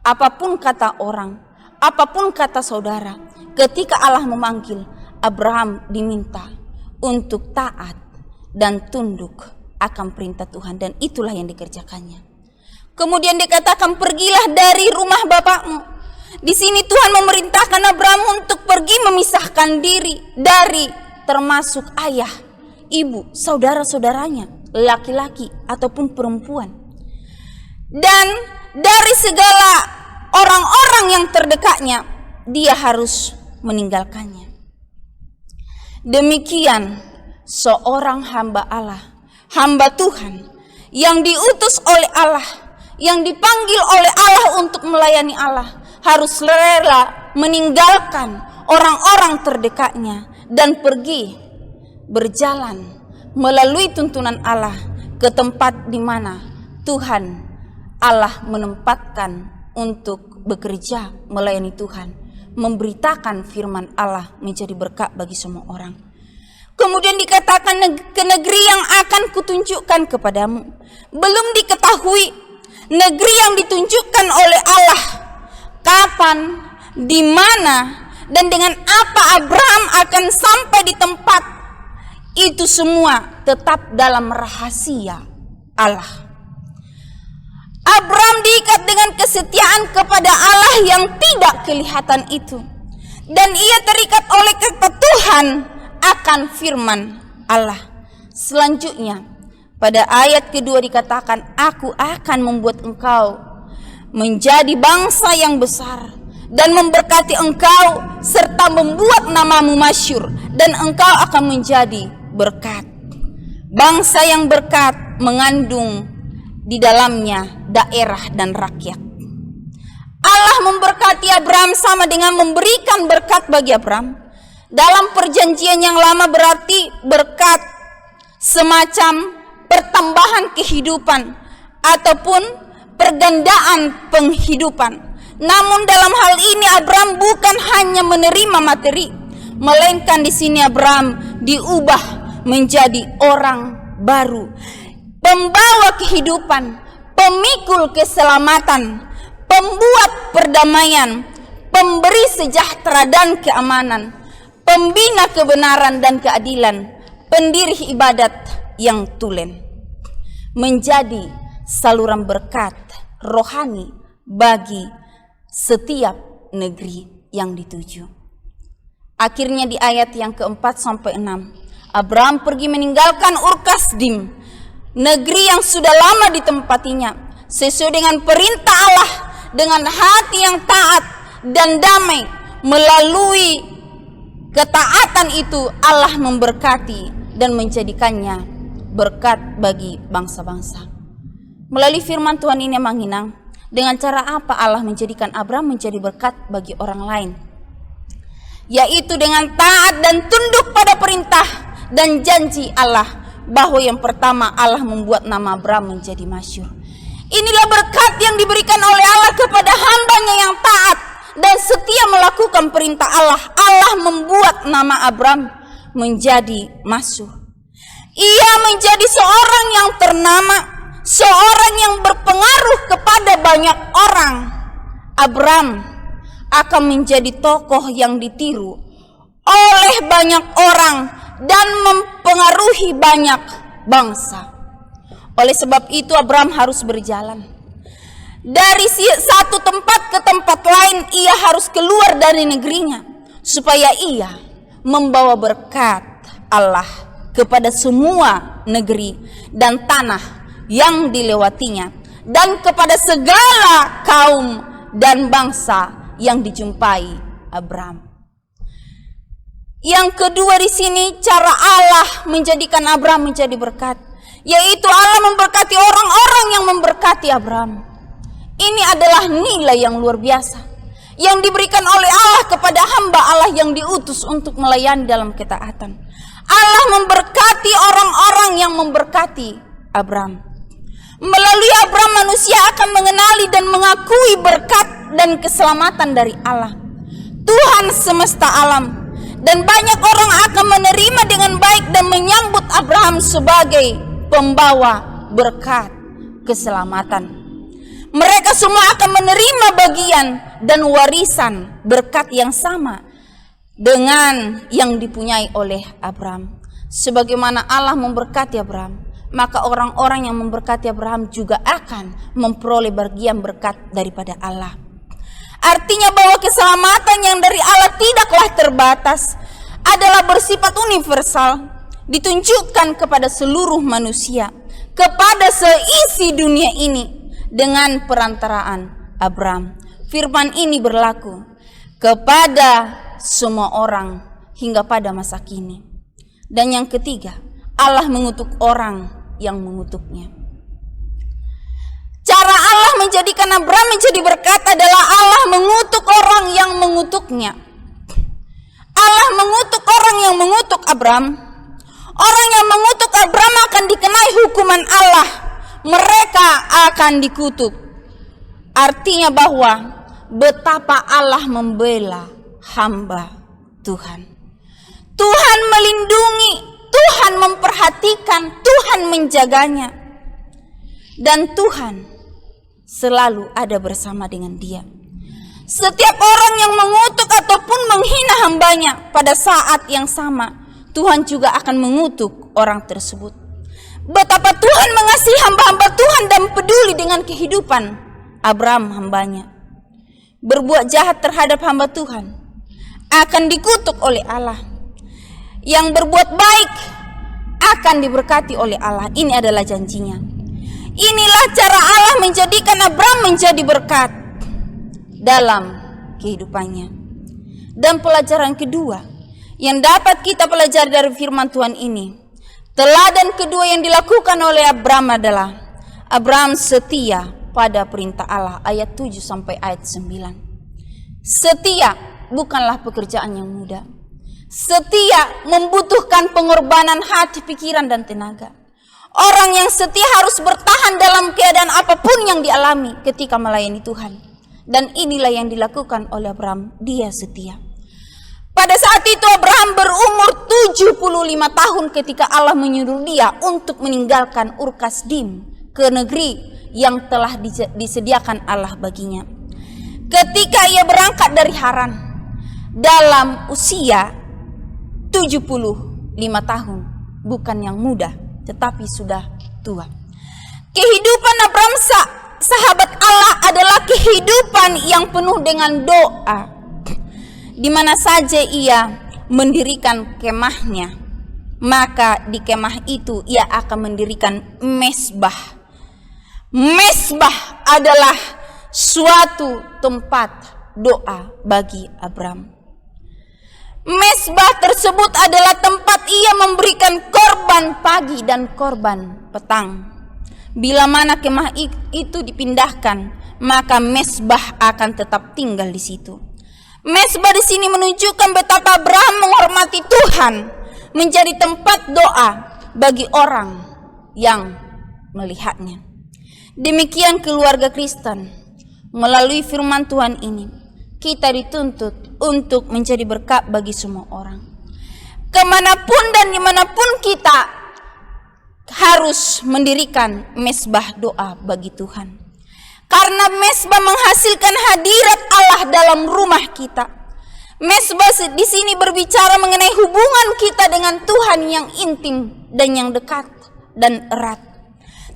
Apapun kata orang, apapun kata saudara, ketika Allah memanggil, Abraham diminta untuk taat dan tunduk akan perintah Tuhan, dan itulah yang dikerjakannya. Kemudian dikatakan pergilah dari rumah bapakmu. Di sini Tuhan memerintahkan Abraham untuk pergi memisahkan diri dari termasuk ayah, ibu, saudara-saudaranya, laki-laki ataupun perempuan, dan dari segala orang-orang yang terdekatnya, dia harus meninggalkannya. Demikian seorang hamba Allah, hamba Tuhan yang diutus oleh Allah, yang dipanggil oleh Allah untuk melayani Allah, harus rela meninggalkan orang-orang terdekatnya dan pergi berjalan melalui tuntunan Allah ke tempat di mana Tuhan Allah menempatkan untuk bekerja melayani Tuhan, memberitakan firman Allah menjadi berkat bagi semua orang. Kemudian dikatakan ke negeri yang akan kutunjukkan kepadamu. Belum diketahui negeri yang ditunjukkan oleh Allah, kapan, di mana, dan dengan apa Abraham akan sampai di tempat itu, semua tetap dalam rahasia Allah. Abraham diikat dengan kesetiaan kepada Allah yang tidak kelihatan itu, dan ia terikat oleh kata Tuhan akan firman Allah. Selanjutnya pada ayat kedua dikatakan, aku akan membuat engkau menjadi bangsa yang besar dan memberkati engkau serta membuat namamu masyhur, dan engkau akan menjadi berkat. Bangsa yang berkat mengandung di dalamnya daerah dan rakyat. Allah memberkati Abraham sama dengan memberikan berkat bagi Abraham. Dalam perjanjian yang lama berarti berkat semacam pertambahan kehidupan ataupun pergandaan penghidupan. Namun dalam hal ini Abraham bukan hanya menerima materi, melainkan di sini Abraham diubah menjadi orang baru, pembawa kehidupan, pemikul keselamatan, pembuat perdamaian, pemberi sejahtera dan keamanan, pembina kebenaran dan keadilan, pendiri ibadat, yang tulen, menjadi saluran berkat rohani bagi setiap negeri yang dituju. Akhirnya di ayat yang keempat sampai 6, Abraham pergi meninggalkan Ur Kasdim, negeri yang sudah lama ditempatinya, sesuai dengan perintah Allah, dengan hati yang taat dan damai. Melalui ketaatan itu Allah memberkati dan menjadikannya berkat bagi bangsa-bangsa. Melalui firman Tuhan ini menginang, dengan cara apa Allah menjadikan Abraham menjadi berkat bagi orang lain? Yaitu dengan taat dan tunduk pada perintah dan janji Allah, bahwa yang pertama Allah membuat nama Abraham menjadi masyhur. Inilah berkat yang diberikan oleh Allah kepada hambanya yang taat dan setia melakukan perintah Allah. Allah membuat nama Abraham menjadi masyhur. Ia menjadi seorang yang ternama, seorang yang berpengaruh kepada banyak orang. Abraham akan menjadi tokoh yang ditiru oleh banyak orang dan mempengaruhi banyak bangsa. Oleh sebab itu Abraham harus berjalan dari satu tempat ke tempat lain. Ia harus keluar dari negerinya supaya ia membawa berkat Allah kepada semua negeri dan tanah yang dilewatinya, dan kepada segala kaum dan bangsa yang dijumpai Abraham. Yang kedua di sini, cara Allah menjadikan Abraham menjadi berkat, yaitu Allah memberkati orang-orang yang memberkati Abraham. Ini adalah nilai yang luar biasa yang diberikan oleh Allah kepada hamba Allah yang diutus untuk melayani dalam ketaatan. Allah memberkati orang-orang yang memberkati Abraham. Melalui Abraham manusia akan mengenali dan mengakui berkat dan keselamatan dari Allah, Tuhan semesta alam. Dan banyak orang akan menerima dengan baik dan menyambut Abraham sebagai pembawa berkat keselamatan. Mereka semua akan menerima bagian dan warisan berkat yang sama dengan yang dipunyai oleh Abraham. Sebagaimana Allah memberkati Abraham, maka orang-orang yang memberkati Abraham juga akan memperoleh bagian berkat daripada Allah. Artinya bahwa keselamatan yang dari Allah tidaklah terbatas, adalah bersifat universal, ditunjukkan kepada seluruh manusia, kepada seisi dunia ini dengan perantaraan Abraham. Firman ini berlaku kepada semua orang hingga pada masa kini. Dan yang ketiga, Allah mengutuk orang yang mengutuknya. Cara Allah menjadikan Abraham menjadi berkat adalah Allah mengutuk orang yang mengutuknya. Allah mengutuk orang yang mengutuk Abraham. Orang yang mengutuk Abraham akan dikenai hukuman Allah. Mereka akan dikutuk. Artinya bahwa betapa Allah membela hamba Tuhan. Tuhan melindungi, Tuhan memperhatikan, Tuhan menjaganya. Dan Tuhan selalu ada bersama dengan dia. Setiap orang yang mengutuk ataupun menghina hambanya, pada saat yang sama Tuhan juga akan mengutuk orang tersebut. Betapa Tuhan mengasihi hamba-hamba Tuhan dan peduli dengan kehidupan Abraham hambanya. Berbuat jahat terhadap hamba Tuhan akan dikutuk oleh Allah. Yang berbuat baik akan diberkati oleh Allah. Ini adalah janjinya. Inilah cara Allah menjadikan Abraham menjadi berkat dalam kehidupannya. Dan pelajaran kedua yang dapat kita pelajari dari firman Tuhan ini, teladan kedua yang dilakukan oleh Abraham adalah Abraham setia pada perintah Allah. Ayat 7 sampai ayat 9. Setia bukanlah pekerjaan yang mudah. Setia membutuhkan pengorbanan hati, pikiran, dan tenaga. Orang yang setia harus bertahan dalam keadaan apapun yang dialami ketika melayani Tuhan. Dan inilah yang dilakukan oleh Abraham. Dia setia. Pada saat itu Abraham berumur 75 tahun ketika Allah menyuruh dia untuk meninggalkan Ur Kasdim ke negeri yang telah disediakan Allah baginya. Ketika ia berangkat dari Haran dalam usia 75 tahun, bukan yang muda. tetapi sudah tua. Kehidupan Abraham sahabat Allah adalah kehidupan yang penuh dengan doa. Di mana saja ia mendirikan kemahnya, maka di kemah itu ia akan mendirikan mesbah. Mesbah adalah suatu tempat doa bagi Abraham. Mesbah tersebut adalah tempat ia memberikan korban pagi dan korban petang. Bila mana kemah itu dipindahkan, maka mesbah akan tetap tinggal di situ. Mesbah di sini menunjukkan betapa Abraham menghormati Tuhan, menjadi tempat doa bagi orang yang melihatnya. Demikian keluarga Kristen, melalui firman Tuhan ini, kita dituntut untuk menjadi berkat bagi semua orang. Kemanapun dan dimanapun kita harus mendirikan mesbah doa bagi Tuhan. Karena mesbah menghasilkan hadirat Allah dalam rumah kita. Mesbah di sini berbicara mengenai hubungan kita dengan Tuhan yang intim dan yang dekat dan erat.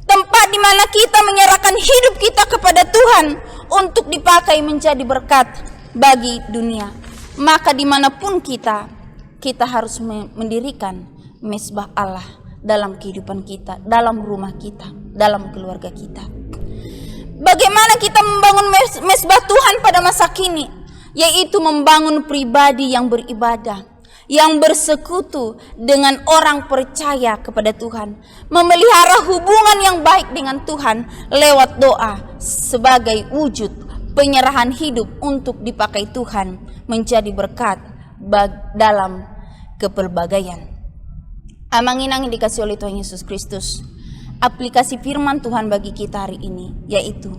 Tempat di mana kita menyerahkan hidup kita kepada Tuhan untuk dipakai menjadi berkat bagi dunia. Maka dimanapun kita harus mendirikan mesbah Allah dalam kehidupan kita, dalam rumah kita, dalam keluarga kita. Bagaimana kita membangun mesbah Tuhan pada masa kini? Yaitu membangun pribadi yang beribadah, yang bersekutu dengan orang percaya kepada Tuhan, memelihara hubungan yang baik dengan Tuhan lewat doa sebagai wujud penyerahan hidup untuk dipakai Tuhan menjadi berkat dalam kepelbagaian. Amang-inang yang dikasih oleh Tuhan Yesus Kristus, aplikasi firman Tuhan bagi kita hari ini yaitu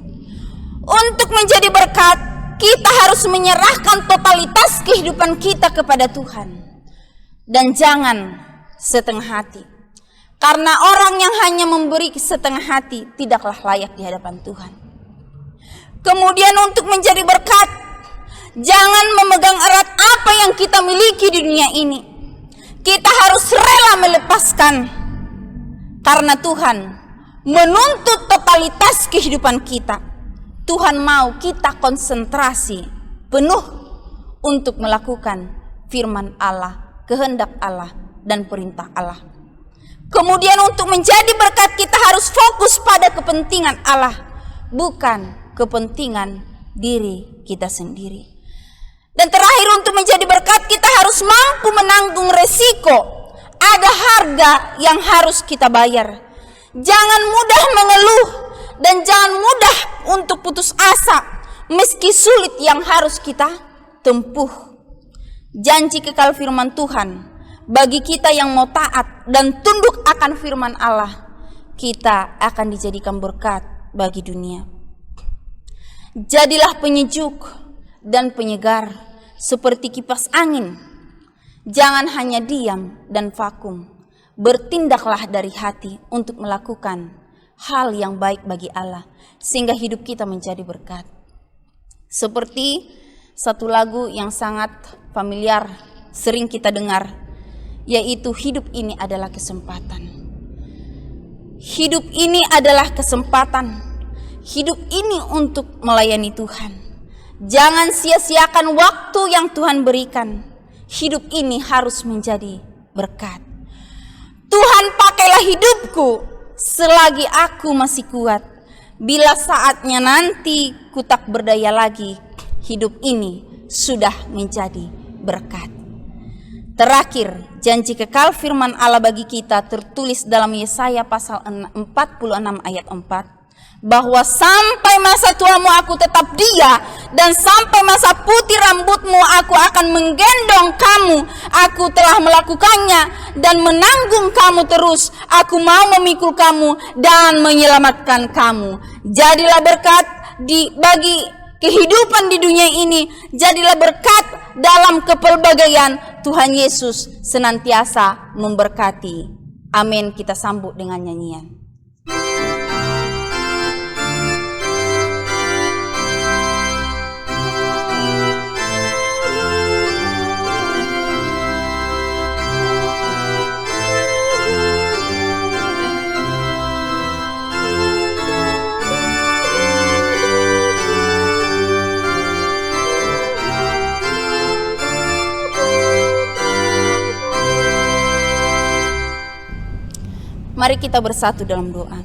untuk menjadi berkat, kita harus menyerahkan totalitas kehidupan kita kepada Tuhan. Dan jangan setengah hati. Karena orang yang hanya memberi setengah hati tidaklah layak di hadapan Tuhan. Kemudian untuk menjadi berkat, jangan memegang erat apa yang kita miliki di dunia ini. Kita harus rela melepaskan. Karena Tuhan menuntut totalitas kehidupan kita. Tuhan mau kita konsentrasi penuh untuk melakukan firman Allah, kehendak Allah, dan perintah Allah. Kemudian untuk menjadi berkat kita harus fokus pada kepentingan Allah, bukan kepentingan diri kita sendiri. Dan terakhir, untuk menjadi berkat kita harus mampu menanggung resiko. Ada harga yang harus kita bayar. Jangan mudah mengeluh dan jangan mudah untuk putus asa meski sulit yang harus kita tempuh. Janji kekal firman Tuhan bagi kita yang mau taat dan tunduk akan firman Allah, kita akan dijadikan berkat bagi dunia. Jadilah penyejuk dan penyegar seperti kipas angin. Jangan hanya diam dan vakum. Bertindaklah dari hati untuk melakukan hal yang baik bagi Allah, sehingga hidup kita menjadi berkat. Seperti satu lagu yang sangat familiar, sering kita dengar, yaitu hidup ini adalah kesempatan. Hidup ini adalah kesempatan. Hidup ini untuk melayani Tuhan. Jangan sia-siakan waktu yang Tuhan berikan. Hidup ini harus menjadi berkat. Tuhan, pakailah hidupku selagi aku masih kuat. Bila saatnya nanti ku tak berdaya lagi, hidup ini sudah menjadi berkat. Terakhir, janji kekal firman Allah bagi kita tertulis dalam Yesaya pasal 46 ayat 4. Bahwa sampai masa tuamu aku tetap dia, dan sampai masa putih rambutmu aku akan menggendong kamu. Aku telah melakukannya dan menanggung kamu terus. Aku mau memikul kamu dan menyelamatkan kamu. Jadilah berkat bagi kehidupan di dunia ini. Jadilah berkat dalam kepelbagaian. Tuhan Yesus senantiasa memberkati. Amin. Kita sambut dengan nyanyian. Mari kita bersatu dalam doa.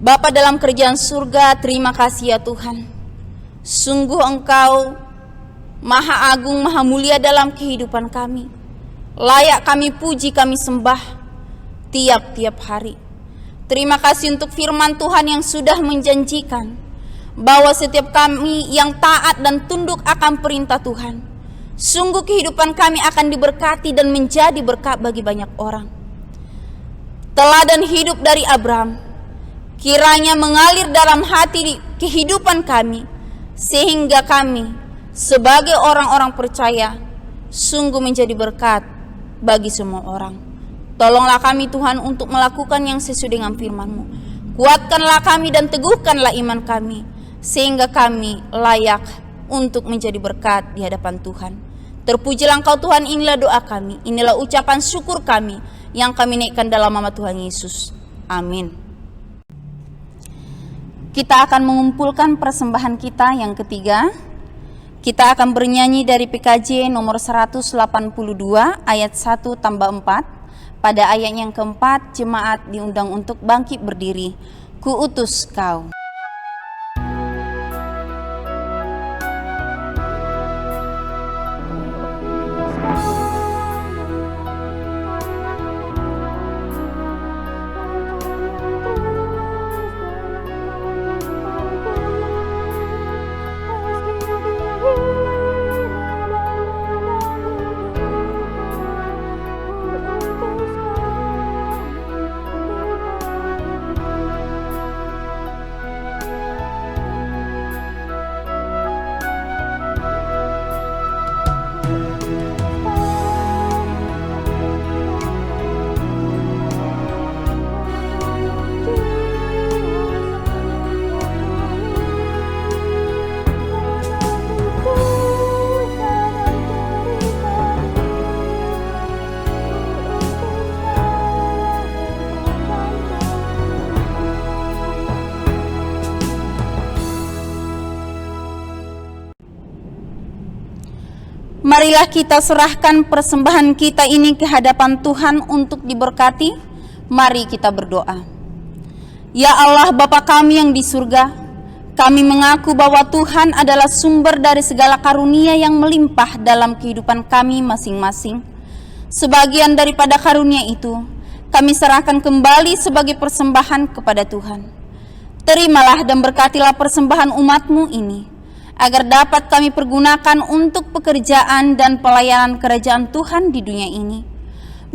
Bapa dalam kerajaan surga, terima kasih ya Tuhan. Sungguh Engkau Maha Agung, Maha Mulia dalam kehidupan kami. Layak kami puji, kami sembah tiap-tiap hari. Terima kasih untuk firman Tuhan yang sudah menjanjikan bahwa setiap kami yang taat dan tunduk akan perintah Tuhan, sungguh kehidupan kami akan diberkati dan menjadi berkat bagi banyak orang. Teladan hidup dari Abraham kiranya mengalir dalam hati kehidupan kami, sehingga kami sebagai orang-orang percaya sungguh menjadi berkat bagi semua orang. Tolonglah kami Tuhan untuk melakukan yang sesuai dengan firman-Mu. Kuatkanlah kami dan teguhkanlah iman kami, sehingga kami layak untuk menjadi berkat di hadapan Tuhan. Terpujilah Engkau Tuhan, inilah doa kami, inilah ucapan syukur kami yang kami naikkan dalam nama Tuhan Yesus. Amin. Kita akan mengumpulkan persembahan kita yang ketiga. Kita akan bernyanyi dari PKJ nomor 182 ayat 1 tambah 4. Pada ayat yang keempat, jemaat diundang untuk bangkit berdiri. Kuutus kau. Marilah kita serahkan persembahan kita ini ke hadapan Tuhan untuk diberkati. Mari kita berdoa. Ya Allah Bapa kami yang di surga, kami mengaku bahwa Tuhan adalah sumber dari segala karunia yang melimpah dalam kehidupan kami masing-masing. Sebagian daripada karunia itu, kami serahkan kembali sebagai persembahan kepada Tuhan. Terimalah dan berkatilah persembahan umat-Mu ini, agar dapat kami pergunakan untuk pekerjaan dan pelayanan kerajaan Tuhan di dunia ini.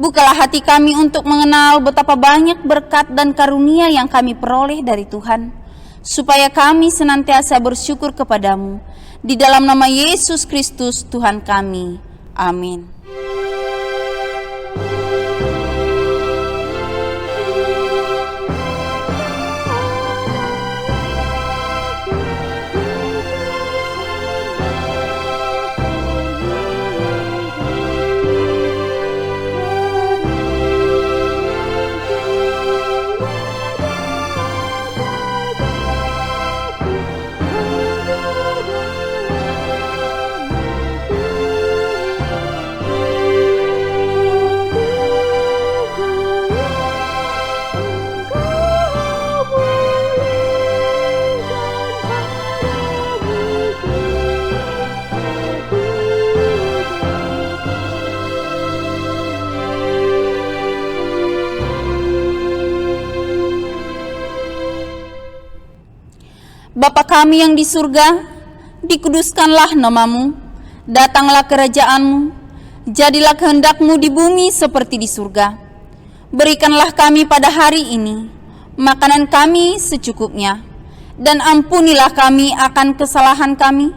Bukalah hati kami untuk mengenal betapa banyak berkat dan karunia yang kami peroleh dari Tuhan, supaya kami senantiasa bersyukur kepadamu. Di dalam nama Yesus Kristus Tuhan kami. Amin. Bapa kami yang di surga, dikuduskanlah nama-Mu, datanglah kerajaan-Mu, jadilah kehendak-Mu di bumi seperti di surga. Berikanlah kami pada hari ini makanan kami secukupnya, dan ampunilah kami akan kesalahan kami,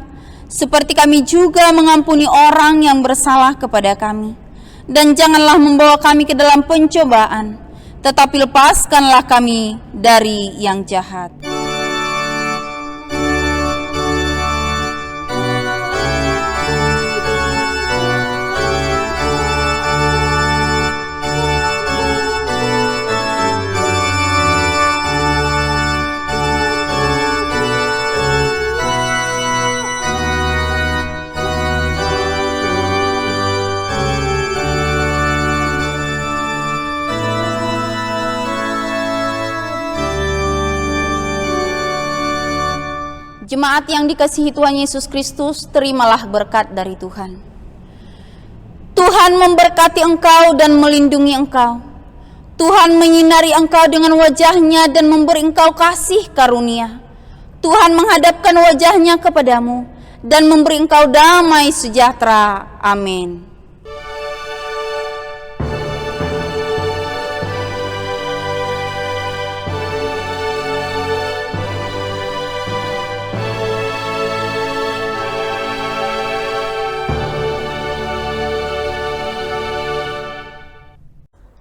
seperti kami juga mengampuni orang yang bersalah kepada kami. Dan janganlah membawa kami ke dalam pencobaan, tetapi lepaskanlah kami dari yang jahat. Jemaat yang dikasihi Tuhan Yesus Kristus, terimalah berkat dari Tuhan. Tuhan memberkati engkau dan melindungi engkau. Tuhan menyinari engkau dengan wajah-Nya dan memberi engkau kasih karunia. Tuhan menghadapkan wajah-Nya kepadamu dan memberi engkau damai sejahtera. Amin.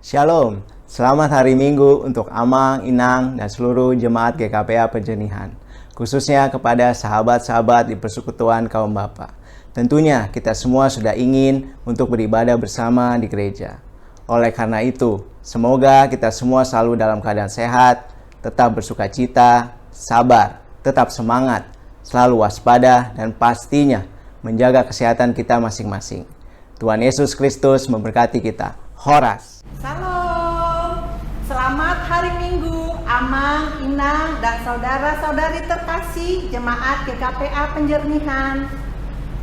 Shalom, selamat hari Minggu untuk Amang, Inang, dan seluruh jemaat GKPA Penjernihan. Khususnya kepada sahabat-sahabat di persekutuan kaum Bapa. Tentunya kita semua sudah ingin untuk beribadah bersama di gereja. Oleh karena itu, semoga kita semua selalu dalam keadaan sehat, tetap bersukacita, sabar, tetap semangat, selalu waspada, dan pastinya menjaga kesehatan kita masing-masing. Tuhan Yesus Kristus memberkati kita. Horas. Salam, selamat hari Minggu, Amang, Inang, dan saudara-saudari terkasih jemaat GKPA Penjernihan.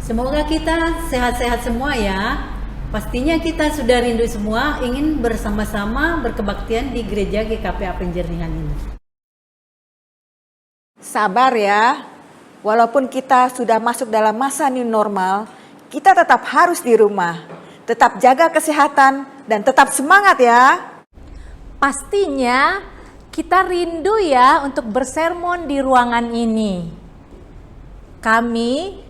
Semoga kita sehat-sehat semua ya. Pastinya kita sudah rindu semua ingin bersama-sama berkebaktian di gereja GKPA Penjernihan ini. Sabar ya, walaupun kita sudah masuk dalam masa new normal, kita tetap harus di rumah. Tetap jaga kesehatan dan tetap semangat ya. Pastinya kita rindu ya untuk bersermon di ruangan ini. Kami,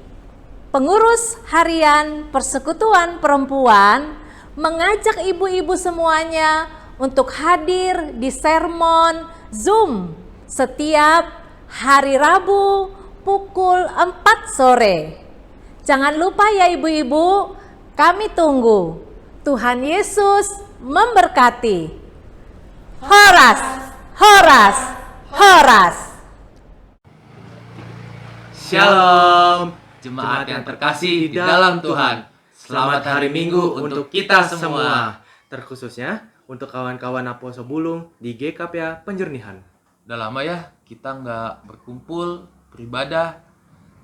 pengurus harian Persekutuan Perempuan, mengajak ibu-ibu semuanya untuk hadir di sermon Zoom setiap hari Rabu pukul 4 sore. Jangan lupa ya ibu-ibu, kami tunggu. Tuhan Yesus memberkati. Horas, horas, horas. Shalom, jemaat yang terkasih di dalam Tuhan. Selamat hari Minggu untuk kita semua. Terkhususnya untuk kawan-kawan Aposo Bulung di GKPA Penjernihan. Udah lama ya kita nggak berkumpul, beribadah,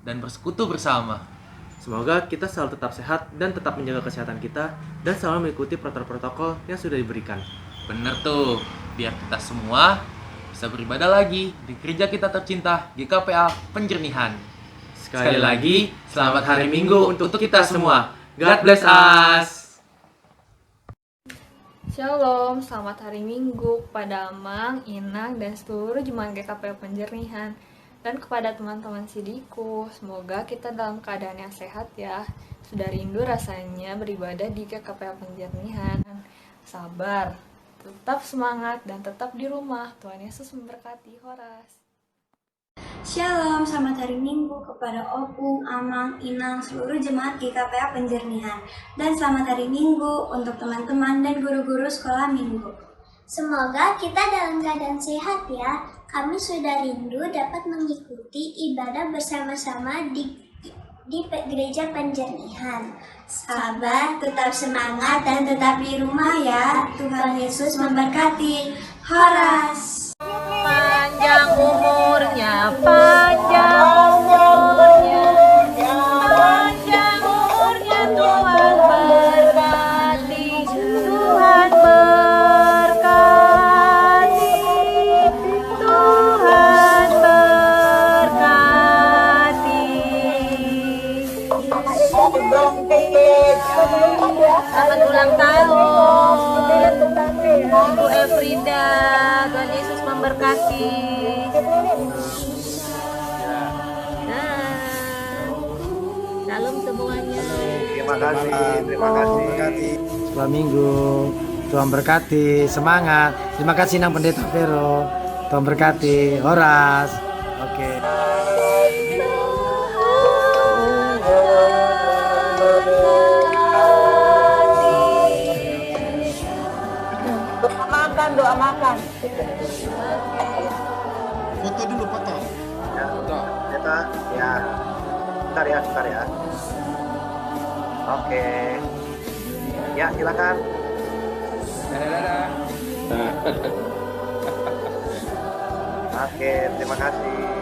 dan bersekutu bersama. Semoga kita selalu tetap sehat dan tetap menjaga kesehatan kita dan selalu mengikuti protokol yang sudah diberikan. Bener tuh, biar kita semua bisa beribadah lagi di gereja kita tercinta GKPA Penjernihan. Sekali lagi, selamat hari Minggu untuk kita semua. God bless us. Shalom, selamat hari Minggu kepada Amang, Inang, dan seluruh jemaat GKPA Penjernihan. Dan kepada teman-teman Sidiku, semoga kita dalam keadaan yang sehat ya. Sudah rindu rasanya beribadah di GKPA Penjernihan. Sabar, tetap semangat, dan tetap di rumah. Tuhan Yesus memberkati. Horas. Shalom, selamat hari Minggu kepada Opung, Amang, Inang, seluruh jemaat GKPA Penjernihan. Dan selamat hari Minggu untuk teman-teman dan guru-guru sekolah minggu. Semoga kita dalam keadaan sehat ya. Kami sudah rindu dapat mengikuti ibadah bersama-sama di gereja Penjernihan. Sabar, tetap semangat, dan tetap di rumah ya. Tuhan Yesus memberkati. Horas. Panjang umurnya, panjang umurnya, panjang umurnya, Tuhan berkati, Tuhan berkati, Tuhan berkati. Selamat ulang tahun Ibu Efrida, Tuhan Yesus memberkati. Salam semuanya. Terima kasih. Selamat Minggu. Tuhan berkati, semangat. Terima kasih Nang Pendeta Vero. Tuhan berkati. Horas. Oke. Doa makan. Foto dulu, foto. Ya, foto. Kita, ya. Bentar ya. Oke. Ya, silakan. Dadah. Oke, terima kasih.